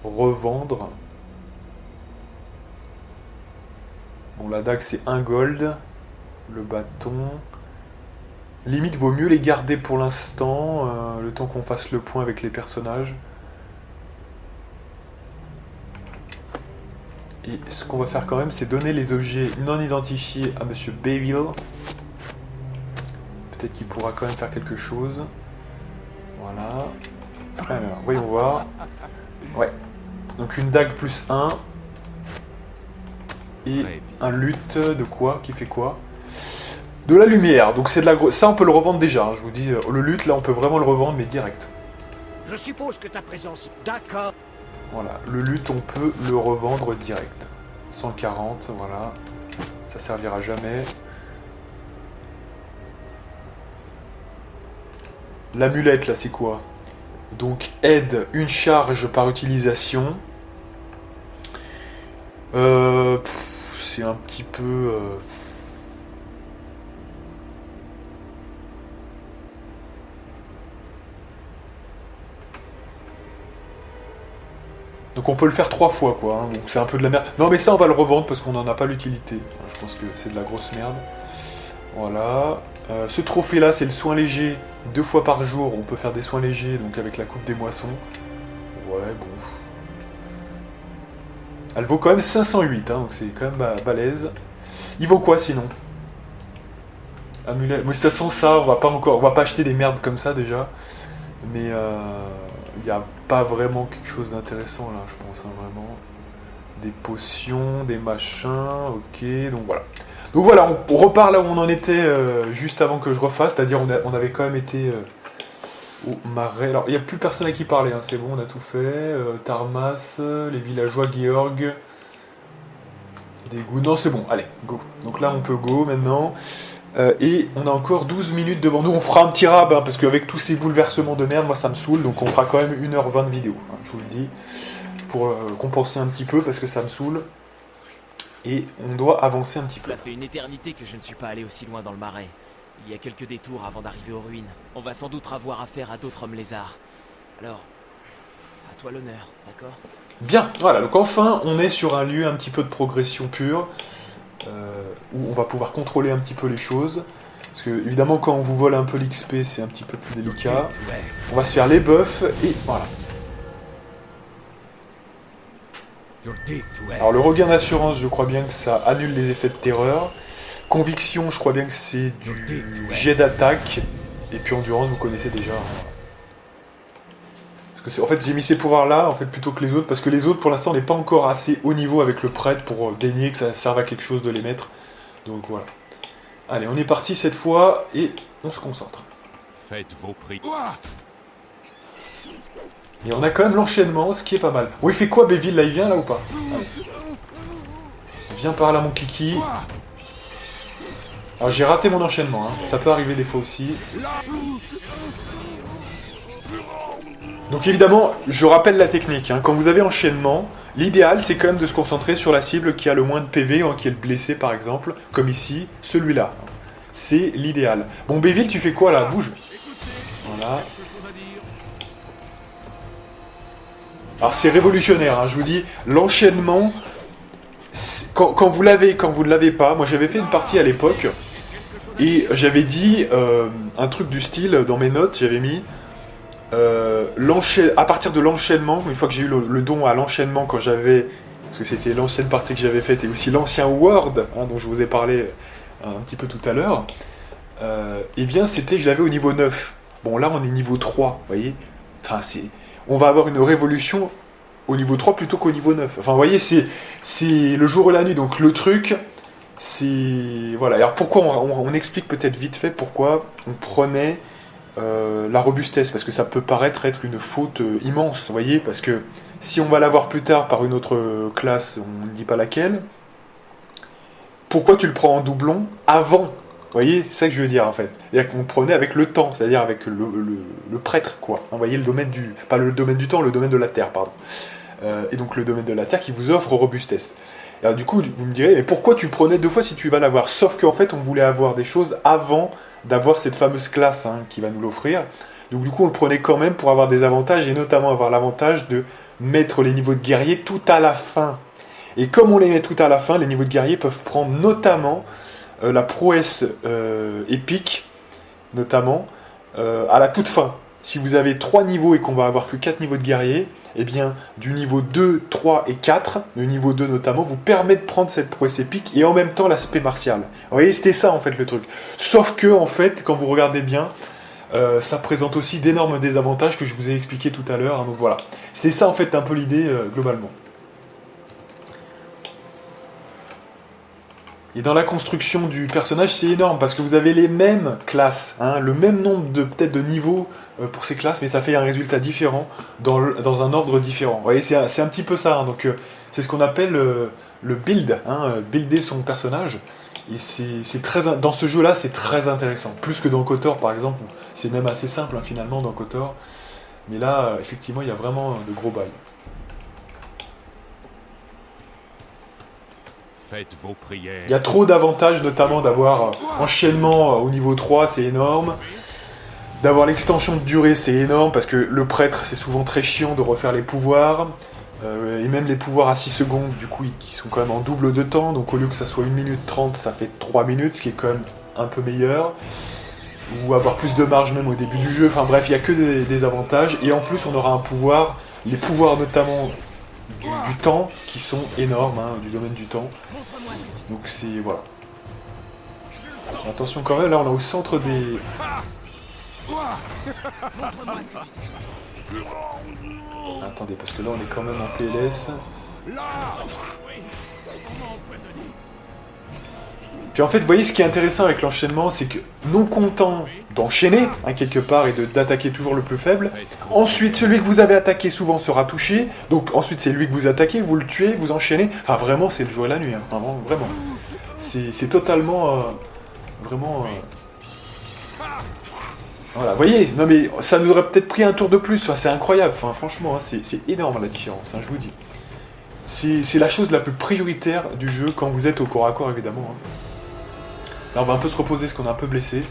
revendre. Bon, la dague c'est 1 gold. Le bâton. Limite, vaut mieux les garder pour l'instant, le temps qu'on fasse le point avec les personnages. Et ce qu'on va faire quand même, c'est donner les objets non identifiés à Monsieur Béville. Peut-être qu'il pourra quand même faire quelque chose. Voilà. Alors, voyons voir. Ouais. Donc une dague +1. Et un lutte de quoi? Qui fait quoi? De la lumière. Donc c'est de la ça on peut le revendre déjà, hein, je vous dis. Le lutte là on peut vraiment le revendre mais direct. Je suppose que ta présence... D'accord. Voilà, le lutte on peut le revendre direct. 140, voilà. Ça servira jamais. L'amulette là c'est quoi? Donc aide une charge par utilisation. C'est un petit peu... Donc on peut le faire 3 fois quoi, hein. Donc c'est un peu de la merde. Non mais ça on va le revendre parce qu'on n'en a pas l'utilité. Je pense que c'est de la grosse merde. Voilà. Ce trophée là c'est le soin léger. 2 fois par jour on peut faire des soins légers donc avec la coupe des moissons. Ouais bon. Elle vaut quand même 508, hein, donc c'est quand même balèze. Il vaut quoi sinon? Amulet. Mais de toute façon, ça, on va pas acheter des merdes comme ça déjà. Mais il n'y a pas vraiment quelque chose d'intéressant là, je pense, hein, vraiment. Des potions, des machins, ok, donc voilà. Donc voilà, on repart là où on en était juste avant que je refasse, c'est-à-dire on avait quand même été au marais. Alors, il n'y a plus personne à qui parler, hein, c'est bon, on a tout fait. Tarmas, les villageois, Georg. Des goûts. Non, c'est bon, allez, go. Donc là, on peut go maintenant. Et on a encore 12 minutes devant nous. On fera un petit rab, hein, parce qu'avec tous ces bouleversements de merde, moi ça me saoule. Donc on fera quand même 1h20 de vidéo, hein, je vous le dis. Pour compenser un petit peu, parce que ça me saoule. Et on doit avancer un petit peu. Cela fait une éternité que je ne suis pas allé aussi loin dans le marais. Il y a quelques détours avant d'arriver aux ruines. On va sans doute avoir affaire à d'autres hommes lézards. Alors, à toi l'honneur, d'accord? Bien, voilà, donc enfin on est sur un lieu un petit peu de progression pure, où on va pouvoir contrôler un petit peu les choses. Parce que évidemment quand on vous vole un peu l'XP c'est un petit peu plus délicat. On va se faire les buffs et voilà. Alors le regain d'assurance, je crois bien que ça annule les effets de terreur. Conviction, je crois bien que c'est du jet d'attaque. Et puis endurance, vous connaissez déjà. Parce que en fait, j'ai mis ces pouvoirs-là en fait, plutôt que les autres, parce que les autres, pour l'instant, on n'est pas encore assez haut niveau avec le prêtre pour gagner, que ça serve à quelque chose de les mettre. Donc voilà. Allez, on est parti cette fois, et on se concentre. Faites vos prix. Et on a quand même l'enchaînement, ce qui est pas mal. Bon, il fait quoi, Béville, là? Il vient, là, ou pas? Allez. Viens par là, mon kiki. Alors, j'ai raté mon enchaînement, hein. Ça peut arriver des fois aussi. Donc évidemment, je rappelle la technique, hein. Quand vous avez enchaînement, l'idéal c'est quand même de se concentrer sur la cible qui a le moins de PV, qui est le blessé par exemple, comme ici, celui-là. C'est l'idéal. Bon, Béville, tu fais quoi là? Bouge. Voilà. Alors c'est révolutionnaire, hein, je vous dis, l'enchaînement, quand vous l'avez, quand vous ne l'avez pas, moi j'avais fait une partie à l'époque, et j'avais dit un truc du style, dans mes notes, j'avais mis... à partir de l'enchaînement, une fois que j'ai eu le don à l'enchaînement quand j'avais, parce que c'était l'ancienne partie que j'avais faite et aussi l'ancien Word, hein, dont je vous ai parlé un petit peu tout à l'heure, et bien c'était, je l'avais au niveau 9. Bon là on est niveau 3, vous voyez, enfin on va avoir une révolution au niveau 3 plutôt qu'au niveau 9. Enfin vous voyez, c'est le jour et la nuit, donc le truc, c'est... Voilà, alors pourquoi on explique peut-être vite fait pourquoi on prenait... la robustesse, parce que ça peut paraître être une faute immense, vous voyez, parce que si on va l'avoir plus tard par une autre classe, on ne dit pas laquelle, pourquoi tu le prends en doublon avant? Vous voyez, c'est ça que je veux dire en fait. C'est-à-dire qu'on prenait avec le temps, c'est-à-dire avec le prêtre, quoi. Vous voyez, le domaine du... Pas le domaine du temps, le domaine de la terre, pardon. Et donc le domaine de la terre qui vous offre robustesse. Alors du coup, vous me direz, mais pourquoi tu le prenais 2 fois si tu vas l'avoir? Sauf qu'en fait, on voulait avoir des choses avant d'avoir cette fameuse classe, hein, qui va nous l'offrir. Donc du coup, on le prenait quand même pour avoir des avantages, et notamment avoir l'avantage de mettre les niveaux de guerrier tout à la fin. Et comme on les met tout à la fin, les niveaux de guerrier peuvent prendre notamment la prouesse épique, notamment, à la toute fin. Si vous avez 3 niveaux et qu'on va avoir que 4 niveaux de guerrier, eh bien, du niveau 2, 3 et 4, le niveau 2 notamment, vous permet de prendre cette prouesse épique et en même temps l'aspect martial. Vous voyez, c'était ça en fait le truc. Sauf que, en fait, quand vous regardez bien, ça présente aussi d'énormes désavantages que je vous ai expliqué tout à l'heure. Hein, donc voilà, c'est ça en fait un peu l'idée globalement. Et dans la construction du personnage, c'est énorme, parce que vous avez les mêmes classes, hein, le même nombre peut-être de niveaux pour ces classes, mais ça fait un résultat différent, dans un ordre différent. Vous voyez, c'est un petit peu ça, hein, donc c'est ce qu'on appelle le build, hein, builder son personnage, et c'est très, dans ce jeu-là, c'est très intéressant, plus que dans KOTOR par exemple, c'est même assez simple hein, finalement dans KOTOR, mais là, effectivement, il y a vraiment de gros bails. Faites vos prières. Il y a trop d'avantages, notamment d'avoir enchaînement au niveau 3, c'est énorme. D'avoir l'extension de durée, c'est énorme, parce que le prêtre, c'est souvent très chiant de refaire les pouvoirs. Et même les pouvoirs à 6 secondes, du coup, ils sont quand même en double de temps. Donc au lieu que ça soit 1 minute 30, ça fait 3 minutes, ce qui est quand même un peu meilleur. Ou avoir plus de marge même au début du jeu. Enfin bref, il n'y a que des avantages. Et en plus, on aura un pouvoir, les pouvoirs notamment du temps qui sont énormes, hein, du domaine du temps. Donc c'est... voilà. Attention quand même, là on est au centre des... Attendez, parce que là on est quand même en PLS. Puis en fait, vous voyez, ce qui est intéressant avec l'enchaînement, c'est que non content d'enchaîner, hein, quelque part, et d'attaquer toujours le plus faible, ensuite, celui que vous avez attaqué souvent sera touché, donc ensuite c'est lui que vous attaquez, vous le tuez, vous enchaînez, enfin vraiment, c'est le jour et la nuit, hein, vraiment. C'est totalement... vraiment... Voilà, vous voyez, non mais ça nous aurait peut-être pris un tour de plus, enfin, c'est incroyable, enfin, franchement, hein, c'est énorme la différence, hein, je vous dis. C'est la chose la plus prioritaire du jeu quand vous êtes au corps à corps, évidemment. Hein. Là, on va un peu se reposer parce qu'on est un peu blessé.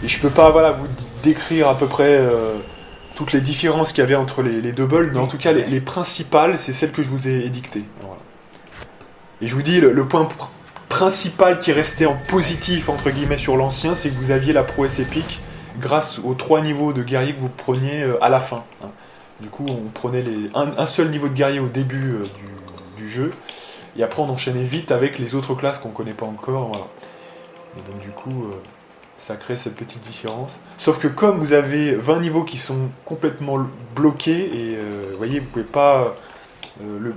Et je peux pas, voilà, vous décrire à peu près toutes les différences qu'il y avait entre les deux bulles, mais en tout cas, les principales, c'est celles que je vous ai édictées. Voilà. Et je vous dis, le point principal qui restait en positif, entre guillemets, sur l'ancien, c'est que vous aviez la prouesse épique grâce aux 3 niveaux de guerrier que vous preniez à la fin. Hein. Du coup, on prenait un seul niveau de guerrier au début du jeu, et après on enchaînait vite avec les autres classes qu'on connaît pas encore. Voilà. Et donc du coup, ça crée cette petite différence. Sauf que comme vous avez 20 niveaux qui sont complètement bloqués, et vous voyez, vous pouvez pas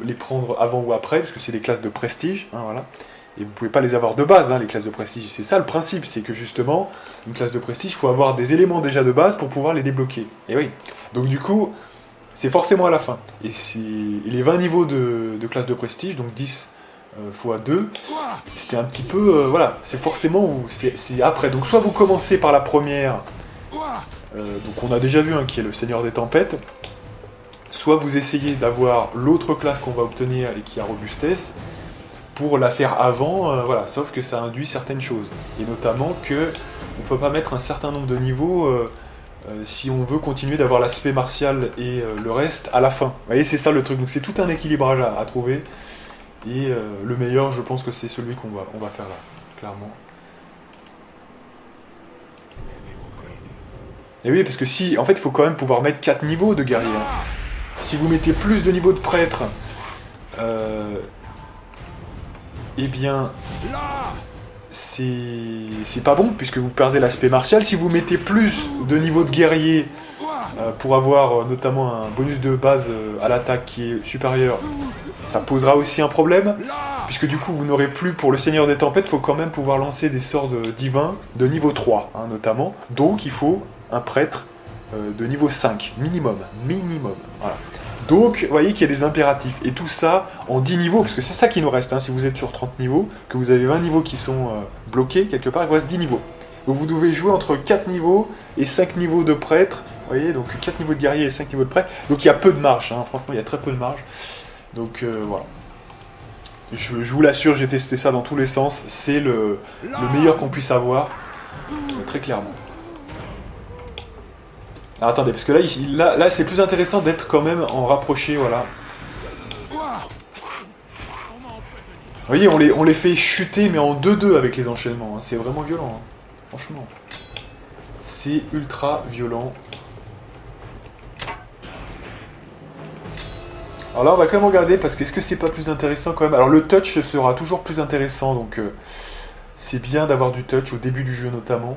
les prendre avant ou après, parce que c'est des classes de prestige, hein, voilà. Et vous pouvez pas les avoir de base, hein, les classes de prestige. C'est ça le principe, c'est que justement, une classe de prestige, il faut avoir des éléments déjà de base pour pouvoir les débloquer. Et oui. Donc du coup, c'est forcément à la fin. Et les 20 niveaux de classe de prestige, donc 10 x 2, c'était un petit peu... voilà, c'est forcément... c'est après. Donc soit vous commencez par la première, donc on a déjà vu, hein, qui est le Seigneur des Tempêtes, soit vous essayez d'avoir l'autre classe qu'on va obtenir et qui a robustesse, pour la faire avant, voilà, sauf que ça induit certaines choses. Et notamment que on peut pas mettre un certain nombre de niveaux si on veut continuer d'avoir l'aspect martial et le reste à la fin. Vous voyez, c'est ça le truc. Donc c'est tout un équilibrage à trouver. Et le meilleur, je pense que c'est celui qu'on va faire là, clairement. Et oui, parce que si, en fait, il faut quand même pouvoir mettre 4 niveaux de guerrier. Hein. Si vous mettez plus de niveaux de prêtre, eh bien, c'est pas bon, puisque vous perdez l'aspect martial. Si vous mettez plus de niveaux de guerrier pour avoir notamment un bonus de base à l'attaque qui est supérieur, ça posera aussi un problème, puisque du coup vous n'aurez plus, pour le Seigneur des Tempêtes, il faut quand même pouvoir lancer des sorts divins de niveau 3, hein, notamment. Donc il faut un prêtre de niveau 5, minimum, voilà. Donc, vous voyez qu'il y a des impératifs. Et tout ça en 10 niveaux, parce que c'est ça qui nous reste. Hein, si vous êtes sur 30 niveaux, que vous avez 20 niveaux qui sont bloqués quelque part, il vous reste 10 niveaux. Donc vous devez jouer entre 4 niveaux et 5 niveaux de prêtre. Vous voyez, donc 4 niveaux de guerrier et 5 niveaux de prêtre. Donc il y a peu de marge. Hein, franchement, il y a très peu de marge. Donc voilà. Je vous l'assure, j'ai testé ça dans tous les sens. C'est le meilleur qu'on puisse avoir. Très clairement. Alors attendez, parce que là c'est plus intéressant d'être quand même en rapproché, voilà. Vous voyez, on les fait chuter, mais en 2-2 avec les enchaînements. Hein. C'est vraiment violent, hein. Franchement. C'est ultra violent. Alors là, on va quand même regarder, parce que est-ce que c'est pas plus intéressant quand même? Alors le touch sera toujours plus intéressant, donc c'est bien d'avoir du touch au début du jeu notamment.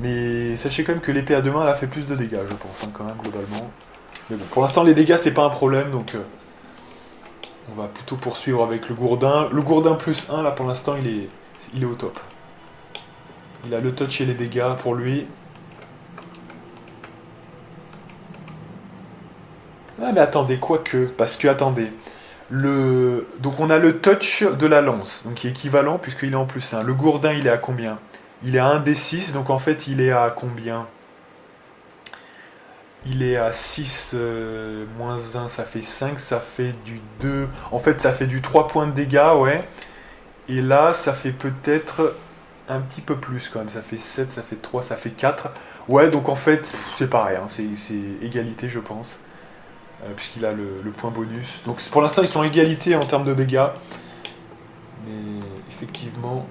Mais sachez quand même que l'épée à deux mains, elle a fait plus de dégâts, je pense, hein, quand même, globalement. Mais bon, pour l'instant, les dégâts, c'est pas un problème, donc on va plutôt poursuivre avec le gourdin. Le gourdin plus 1, là, pour l'instant, il est au top. Il a le touch et les dégâts pour lui. Ah, mais attendez, quoique, parce que, attendez. Donc, on a le touch de la lance, donc qui est équivalent, puisqu'il est en plus 1. Le gourdin, il est à combien ? Il est à 1d6, donc en fait il est à combien? Il est à 6 moins 1, ça fait 5, ça fait du 2. En fait ça fait du 3 points de dégâts, ouais. Et là ça fait peut-être un petit peu plus quand même, ça fait 7, ça fait 3, ça fait 4. Ouais, donc en fait c'est pareil, hein, c'est égalité je pense. Puisqu'il a le point bonus. Donc pour l'instant ils sont à égalité en termes de dégâts. Mais effectivement...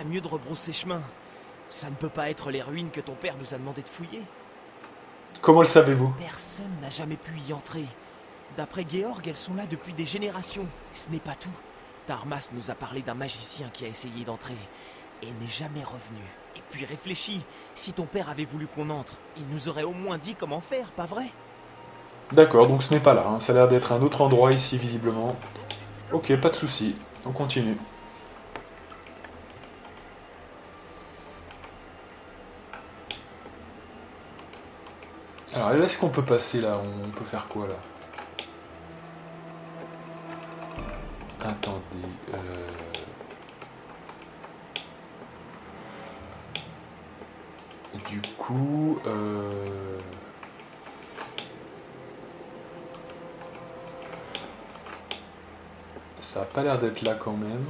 ferait mieux de rebrousser chemin. Ça ne peut pas être les ruines que ton père nous a demandé de fouiller. Comment le savez-vous? Personne n'a jamais pu y entrer. D'après Georg, elles sont là depuis des générations. Ce n'est pas tout. Tarmas nous a parlé d'un magicien qui a essayé d'entrer et n'est jamais revenu. Et puis réfléchis, si ton père avait voulu qu'on entre, il nous aurait au moins dit comment faire, pas vrai? D'accord, donc ce n'est pas là, hein. Ça a l'air d'être un autre endroit ici, visiblement. Ok, pas de souci. On continue. Alors, là, est-ce qu'on peut passer, là? On peut faire quoi, là? Attendez... Du coup... Ça a pas l'air d'être là quand même.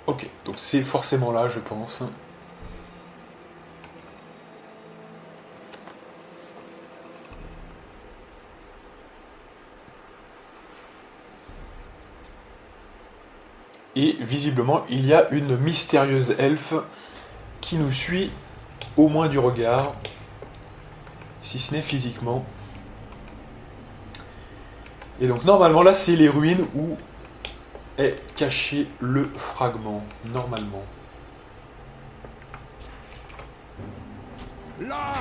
Ok, donc c'est forcément là, je pense. Et visiblement, il y a une mystérieuse elfe qui nous suit au moins du regard, si ce n'est physiquement. Et donc normalement là c'est les ruines où est caché le fragment, normalement. Là!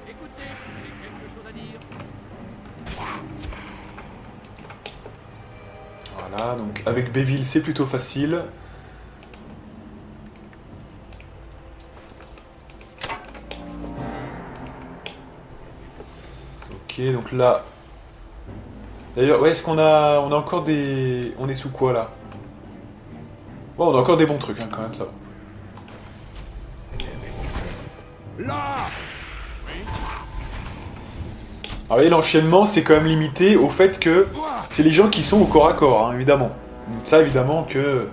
Écoutez, j'ai quelque chose à dire. Voilà, donc avec Béville c'est plutôt facile. Ok, donc là... D'ailleurs, ouais, est-ce qu'on a... On a encore des... On est sous quoi, là? Bon, on a encore des bons trucs, hein, quand même, ça va. Là! Alors, vous voyez, l'enchaînement, c'est quand même limité au fait que c'est les gens qui sont au corps à corps, hein, évidemment. Donc ça, évidemment, que...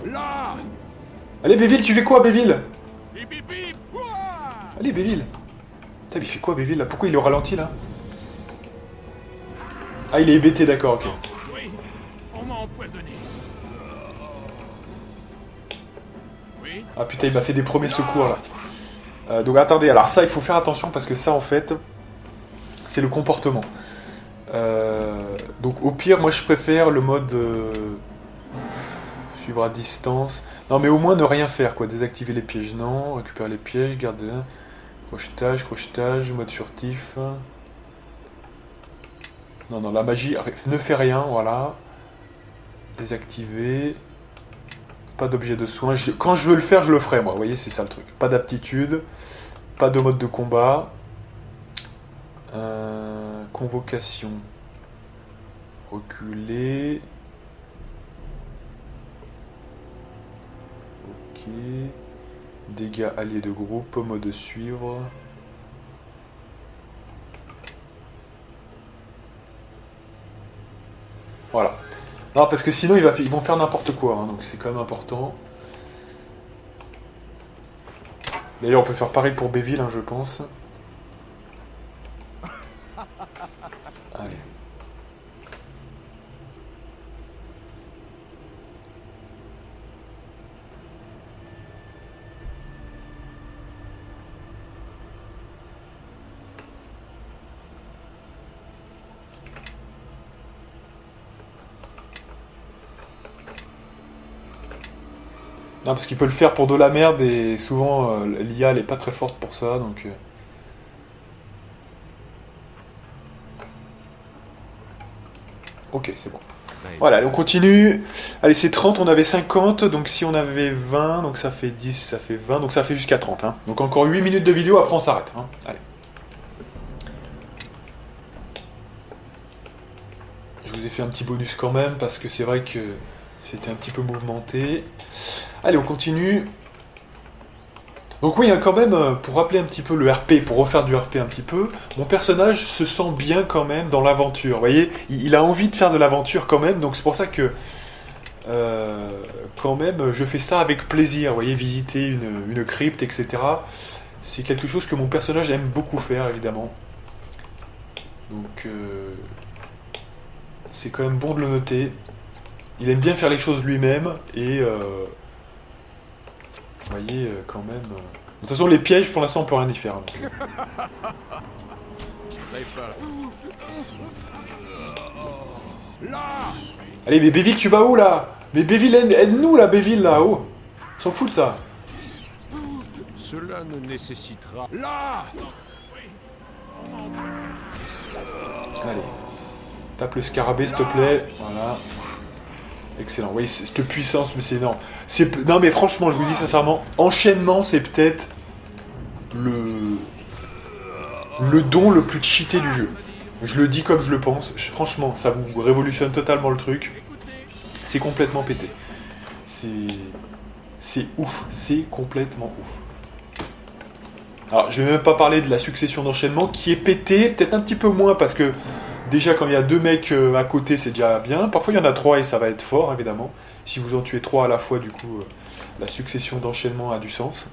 Là! Allez, Béville, tu fais quoi, Béville? Bip, bip, bip. Allez, Béville. Putain, mais il fait quoi, Béville, là? Pourquoi il est au ralenti, là? Ah, il est hébété, d'accord, ok. Oui, on m'a empoisonné. Oui. Ah putain, il m'a fait des premiers secours là. Donc attendez, alors ça il faut faire attention parce que ça en fait, c'est le comportement. Donc au pire, moi je préfère le mode suivre à distance. Non mais au moins ne rien faire quoi, désactiver les pièges, non, récupérer les pièges, garder un. Crochetage, mode furtif. Non, non, la magie ne fait rien, voilà. Désactiver. Pas d'objet de soin. Quand je veux le faire, je le ferai, moi. Vous voyez, c'est ça le truc. Pas d'aptitude. Pas de mode de combat. Convocation. Reculer. Ok. Dégâts alliés de groupe. Mode suivre. Voilà. Non, parce que sinon ils vont faire n'importe quoi, hein, donc c'est quand même important. D'ailleurs, on peut faire pareil pour Béville, hein, je pense. Allez. Non, parce qu'il peut le faire pour de la merde et souvent l'IA elle est pas très forte pour ça, donc... Ok, c'est bon. Voilà, allez, on continue. Allez, c'est 30, on avait 50, donc si on avait 20, donc ça fait 10, ça fait 20, donc ça fait jusqu'à 30. Hein. Donc encore 8 minutes de vidéo, après on s'arrête. Hein. Allez. Je vous ai fait un petit bonus quand même, parce que c'est vrai que c'était un petit peu mouvementé. Allez, on continue. Donc oui, hein, quand même, pour rappeler un petit peu le RP, pour refaire du RP un petit peu, mon personnage se sent bien quand même dans l'aventure. Vous voyez, il a envie de faire de l'aventure quand même, donc c'est pour ça que, quand même, je fais ça avec plaisir. Vous voyez, visiter une crypte, etc. C'est quelque chose que mon personnage aime beaucoup faire, évidemment. Donc, c'est quand même bon de le noter. Il aime bien faire les choses lui-même, et... vous voyez, quand même... De toute façon, les pièges, pour l'instant, on peut rien y faire. Donc, allez, mais Béville, tu vas où, là? Mais Béville, aide-nous, là, Béville, là, oh. On s'en fout de ça. Cela ne nécessitera... Là! Allez. Tape le scarabée, s'il te plaît. Voilà. Excellent. Oui, cette puissance, mais c'est énorme. Non, mais franchement, je vous dis sincèrement, enchaînement, c'est peut-être le don le plus cheaté du jeu. Je le dis comme je le pense. Franchement, ça vous révolutionne totalement le truc. C'est complètement pété. C'est ouf. C'est complètement ouf. Alors, je vais même pas parler de la succession d'enchaînement qui est pété, peut-être un petit peu moins parce que déjà quand il y a 2 mecs à côté, c'est déjà bien. Parfois il y en a 3 et ça va être fort, évidemment. Si vous en tuez 3 à la fois, du coup, la succession d'enchaînement a du sens.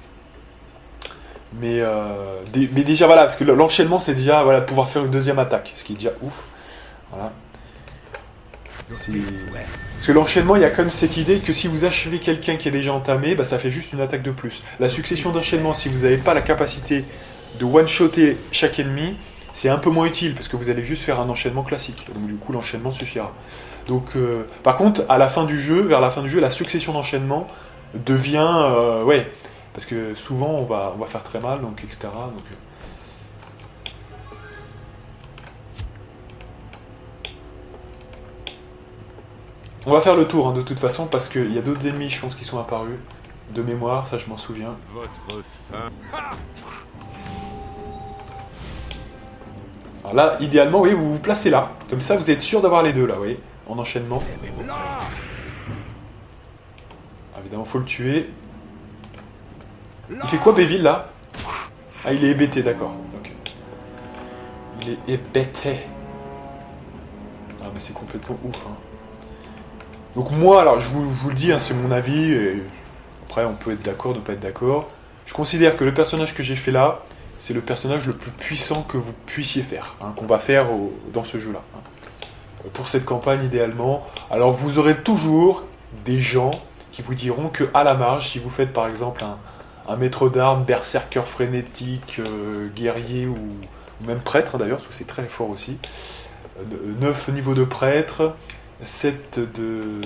Mais déjà voilà, parce que l'enchaînement c'est déjà voilà, pouvoir faire une deuxième attaque, ce qui est déjà ouf. Voilà. Parce que l'enchaînement, il y a quand même cette idée que si vous achevez quelqu'un qui est déjà entamé, bah, ça fait juste une attaque de plus. La succession d'enchaînement, si vous n'avez pas la capacité de one-shotter chaque ennemi, c'est un peu moins utile, parce que vous allez juste faire un enchaînement classique. Donc du coup, l'enchaînement suffira. Donc, par contre, à la fin du jeu, vers la fin du jeu, la succession d'enchaînement devient... ouais, parce que souvent, on va faire très mal, donc etc. Donc, on va faire le tour, hein, de toute façon, parce qu'il y a d'autres ennemis, je pense, qui sont apparus. De mémoire, ça je m'en souviens. Votre fin. Alors là, idéalement, oui, vous vous placez là. Comme ça, vous êtes sûr d'avoir les deux, là, vous voyez, en enchaînement. Ah, évidemment, faut le tuer. Il fait quoi, Béville, là? Ah, il est hébété, d'accord. Okay. Il est hébété. Ah, mais c'est complètement ouf, hein. Donc moi, alors je vous le dis, hein, c'est mon avis, et après on peut être d'accord, ne pas être d'accord. Je considère que le personnage que j'ai fait là, c'est le personnage le plus puissant que vous puissiez faire, hein, qu'on va faire dans ce jeu-là. Hein. Pour cette campagne, idéalement. Alors vous aurez toujours des gens qui vous diront que à la marge, si vous faites par exemple un maître d'armes, berserker frénétique, guerrier ou même prêtre d'ailleurs, parce que c'est très fort aussi, 9 niveaux de prêtre, 7 de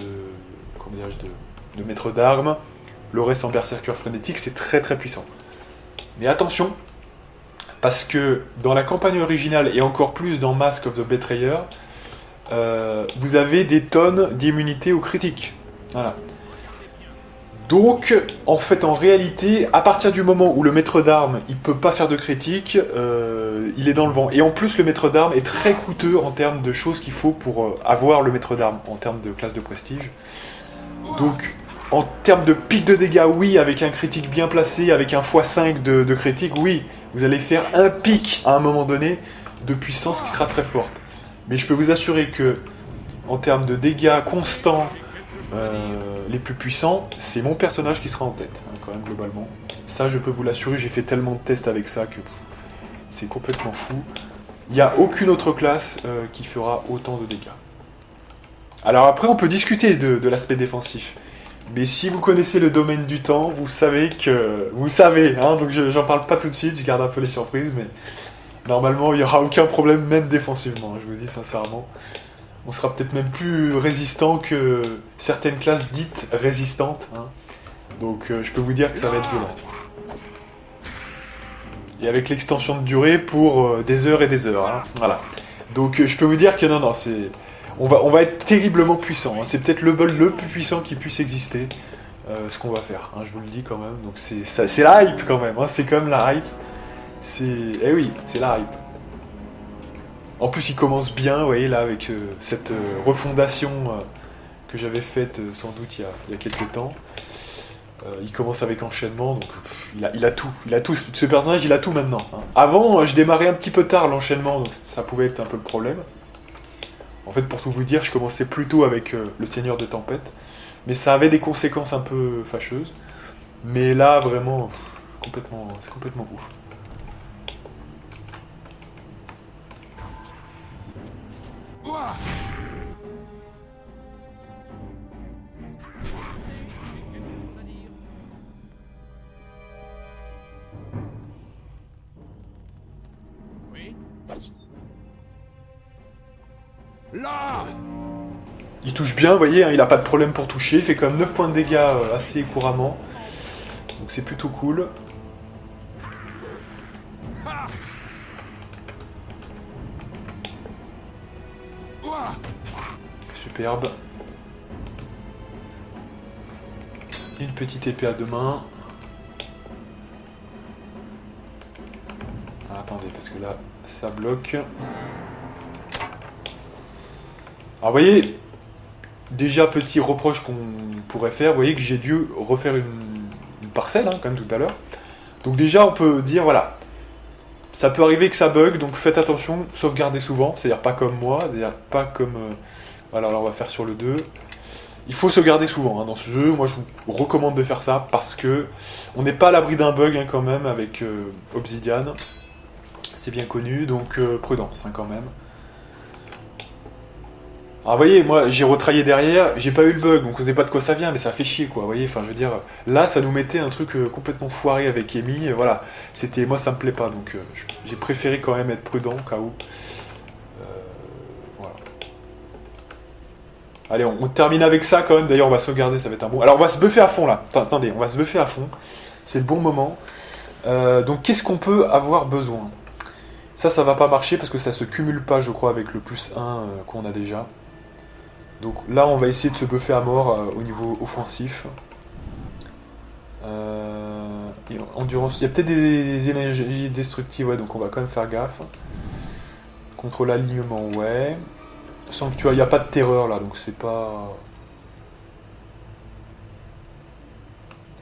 maître d'armes, le reste en berserker frénétique, c'est très très puissant. Mais attention, parce que dans la campagne originale et encore plus dans Mask of the Betrayer, vous avez des tonnes d'immunité aux critiques. Voilà. Donc, en fait, en réalité, à partir du moment où le maître d'armes, il peut pas faire de critique, il est dans le vent. Et en plus, le maître d'armes est très coûteux en termes de choses qu'il faut pour avoir le maître d'armes, en termes de classe de prestige. Donc, en termes de pic de dégâts, oui, avec un critique bien placé, avec un x5 de critique, oui, vous allez faire un pic à un moment donné de puissance qui sera très forte. Mais je peux vous assurer que, en termes de dégâts constants, les plus puissants, c'est mon personnage qui sera en tête, hein, quand même, globalement. Ça, je peux vous l'assurer, j'ai fait tellement de tests avec ça que c'est complètement fou. Il n'y a aucune autre classe qui fera autant de dégâts. Alors après, on peut discuter de l'aspect défensif. Mais si vous connaissez le domaine du temps, vous savez que... Vous savez, hein, donc j'en parle pas tout de suite, je garde un peu les surprises, mais normalement, il n'y aura aucun problème, même défensivement, je vous dis sincèrement. On sera peut-être même plus résistant que certaines classes dites résistantes. Hein. Donc je peux vous dire que ça va être violent. Et avec l'extension de durée pour des heures et des heures. Hein. Voilà. Donc je peux vous dire que non, c'est... On va être terriblement puissant. Hein. C'est peut-être le plus puissant qui puisse exister, ce qu'on va faire. Hein, je vous le dis quand même. Donc c'est la hype quand même. Hein. C'est quand même la hype. Eh oui, c'est la hype. En plus, il commence bien, vous voyez, là, avec cette refondation que j'avais faite sans doute il y a quelques temps. Il commence avec enchaînement, donc il a tout. Ce personnage, il a tout maintenant. Hein. Avant, je démarrais un petit peu tard l'enchaînement, donc ça pouvait être un peu le problème. En fait, pour tout vous dire, je commençais plutôt avec le Seigneur de Tempête, mais ça avait des conséquences un peu fâcheuses. Mais là, vraiment, c'est complètement ouf. Là! Il touche bien, vous voyez, hein, il a pas de problème pour toucher, il fait quand même 9 points de dégâts assez couramment. Donc c'est plutôt cool. Superbe. Une petite épée à deux mains. Ah, attendez, parce que là, ça bloque. Alors, vous voyez, déjà petit reproche qu'on pourrait faire, vous voyez que j'ai dû refaire une parcelle, hein, quand même, tout à l'heure. Donc déjà, on peut dire, voilà, ça peut arriver que ça bug, donc faites attention, sauvegardez souvent, c'est-à-dire pas comme moi, c'est-à-dire pas comme... voilà, alors on va faire sur le 2. Il faut sauvegarder souvent hein, dans ce jeu, moi je vous recommande de faire ça, parce que on n'est pas à l'abri d'un bug hein, quand même, avec Obsidian. C'est bien connu, donc prudence hein, quand même. Alors vous voyez, moi j'ai retraillé derrière, j'ai pas eu le bug, donc on sait pas de quoi ça vient, mais ça fait chier quoi, vous voyez, enfin je veux dire, là ça nous mettait un truc complètement foiré avec Amy, et voilà, c'était, moi ça me plaît pas, donc j'ai préféré quand même être prudent au cas où. Voilà. Allez, on termine avec ça quand même, d'ailleurs on va sauvegarder, ça va être un bon... Alors on va se buffer à fond là, attendez, on va se buffer à fond, c'est le bon moment. Donc qu'est-ce qu'on peut avoir besoin? Ça va pas marcher parce que ça se cumule pas je crois avec le plus 1 qu'on a déjà. Donc là, on va essayer de se buffer à mort au niveau offensif. Et endurance, il y a peut-être des énergies destructives, ouais, donc on va quand même faire gaffe. Contre l'alignement, ouais. Sans que tu vois, il n'y a pas de terreur là, donc c'est pas...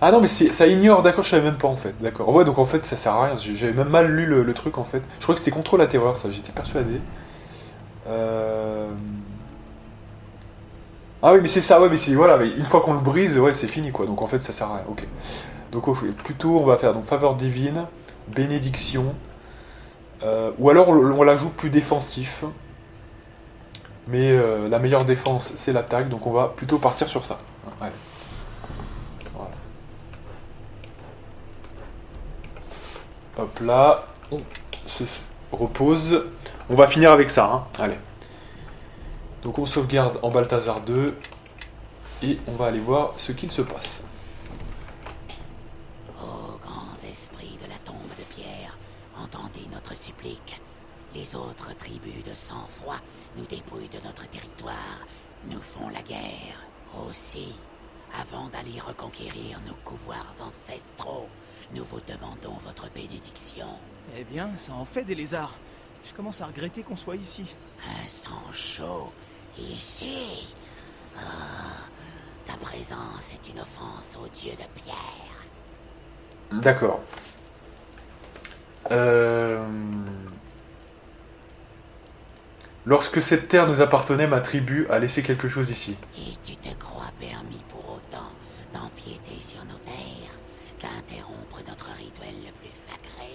Ah non, mais ça ignore, d'accord, je savais même pas en fait, d'accord. Ouais, donc en fait, ça sert à rien, j'avais même mal lu le truc en fait. Je crois que c'était contre la terreur, ça, j'étais persuadé. Ah oui, mais c'est ça, ouais, mais c'est, voilà, mais une fois qu'on le brise, ouais, c'est fini, quoi. Donc en fait, ça sert à rien, ok. Donc plutôt, on va faire donc faveur divine, bénédiction, ou alors on l'ajoute plus défensif. Mais la meilleure défense, c'est l'attaque, donc on va plutôt partir sur ça. Ouais. Voilà. Hop là, on se repose. On va finir avec ça, hein. Allez. Donc on sauvegarde en Balthazar 2 et on va aller voir ce qu'il se passe. Ô grands esprits de la tombe de pierre, entendez notre supplique. Les autres tribus de sang-froid nous dépouillent de notre territoire, nous font la guerre. Aussi, avant d'aller reconquérir nos pouvoirs ancestraux, nous vous demandons votre bénédiction. Eh bien, ça en fait des lézards. Je commence à regretter qu'on soit ici. Un sang chaud, ici. Oh, ta présence est une offense au dieu de pierre. D'accord. Lorsque cette terre nous appartenait, ma tribu a laissé quelque chose ici. Et tu te crois permis pour autant d'empiéter sur nos terres, d'interrompre notre rituel le plus sacré?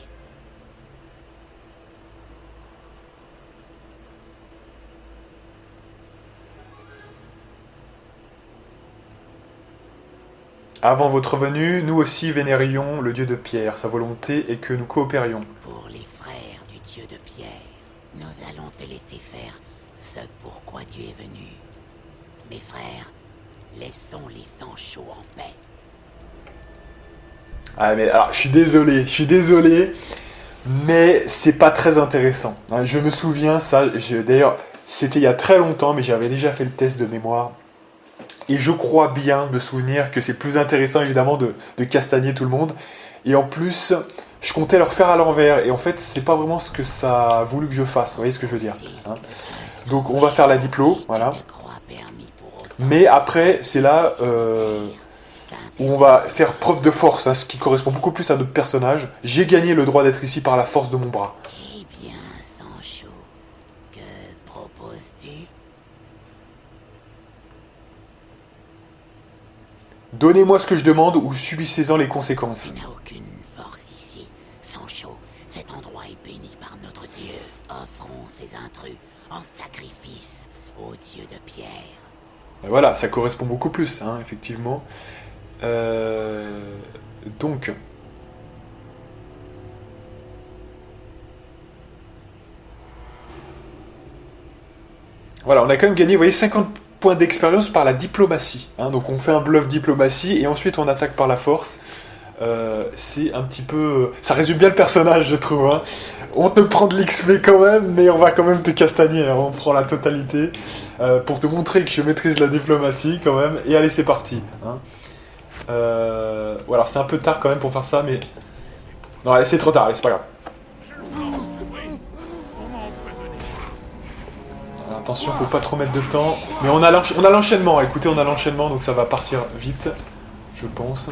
Avant votre venue, nous aussi vénérions le dieu de pierre. Sa volonté est que nous coopérions. Pour les frères du dieu de pierre, nous allons te laisser faire ce pourquoi tu es venu. Mes frères, laissons les sangs chauds en paix. Ah mais alors, je suis désolé, mais c'est pas très intéressant. Je me souviens, ça, d'ailleurs, c'était il y a très longtemps, mais j'avais déjà fait le test de mémoire. Et je crois bien me souvenir que c'est plus intéressant évidemment de castagner tout le monde. Et en plus, je comptais le refaire à l'envers. Et en fait, c'est pas vraiment ce que ça a voulu que je fasse. Vous voyez ce que je veux dire, hein? Donc on va faire la diplo, voilà. Mais après, c'est là où on va faire preuve de force, hein, ce qui correspond beaucoup plus à notre personnage. J'ai gagné le droit d'être ici par la force de mon bras. Eh bien, Sancho, que proposes-tu? Donnez-moi ce que je demande ou subissez-en les conséquences. Tu n'as aucune force ces intrus en sacrifice au dieu de pierre. Ben voilà, ça correspond beaucoup plus, hein, effectivement. Donc... Voilà, on a quand même gagné, vous voyez, 50 points d'expérience par la diplomatie. Hein, donc on fait un bluff diplomatie et ensuite on attaque par la force. C'est un petit peu... Ça résume bien le personnage, je trouve. Hein. On te prend de l'XP quand même, mais on va quand même te castagner. Hein. On prend la totalité pour te montrer que je maîtrise la diplomatie quand même. Et allez, c'est parti. Hein. Voilà, c'est un peu tard quand même pour faire ça, mais... Non, allez, c'est trop tard, allez, c'est pas grave. Attention, faut pas trop mettre de temps. Mais on a l'enchaînement, écoutez, on a l'enchaînement, donc ça va partir vite, je pense.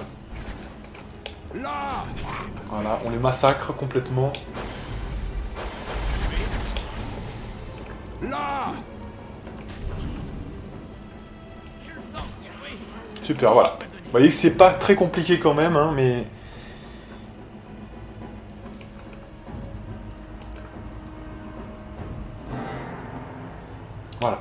Voilà, on les massacre complètement. Super, voilà. Vous voyez que c'est pas très compliqué quand même, hein, mais... Voilà.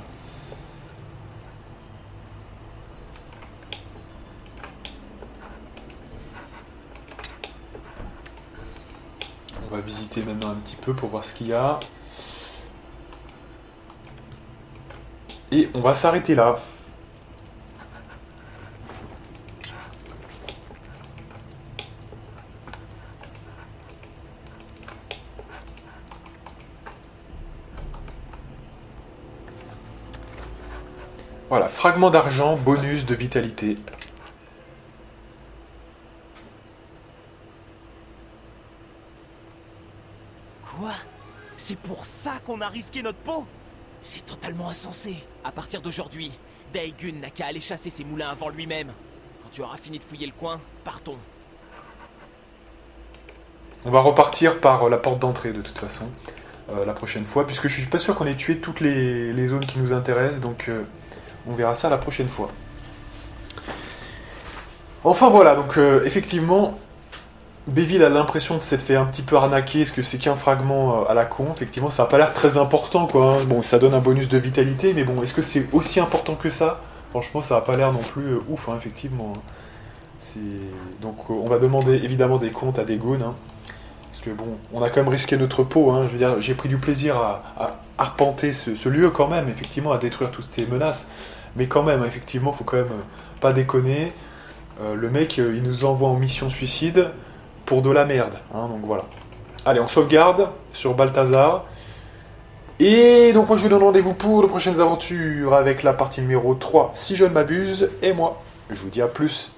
On va visiter maintenant un petit peu pour voir ce qu'il y a. Et on va s'arrêter là. Voilà, fragment d'argent, bonus de vitalité. Quoi? C'est pour ça qu'on a risqué notre peau? C'est totalement insensé. À partir d'aujourd'hui, Daegun n'a qu'à aller chasser ses moulins avant lui-même. Quand tu auras fini de fouiller le coin, partons. On va repartir par la porte d'entrée de toute façon, la prochaine fois, puisque je suis pas sûr qu'on ait tué toutes les zones qui nous intéressent, donc on verra ça la prochaine fois. Enfin voilà, donc effectivement, Béville a l'impression de s'être fait un petit peu arnaquer, parce que c'est qu'un fragment à la con, effectivement, ça n'a pas l'air très important, quoi. Hein. Bon, ça donne un bonus de vitalité, mais bon, est-ce que c'est aussi important que ça? Franchement, ça n'a pas l'air non plus ouf, hein, effectivement. Donc on va demander évidemment des comptes à Daegun, hein, parce que bon, on a quand même risqué notre peau, hein, je veux dire, j'ai pris du plaisir à arpenter ce lieu quand même, effectivement, à détruire toutes ces menaces, mais quand même, effectivement, faut quand même pas déconner. Le mec, il nous envoie en mission suicide pour de la merde, hein, donc voilà. Allez, on sauvegarde sur Balthazar. Et donc moi je vous donne rendez-vous pour de prochaines aventures avec la partie numéro 3, si je ne m'abuse, et moi, je vous dis à plus.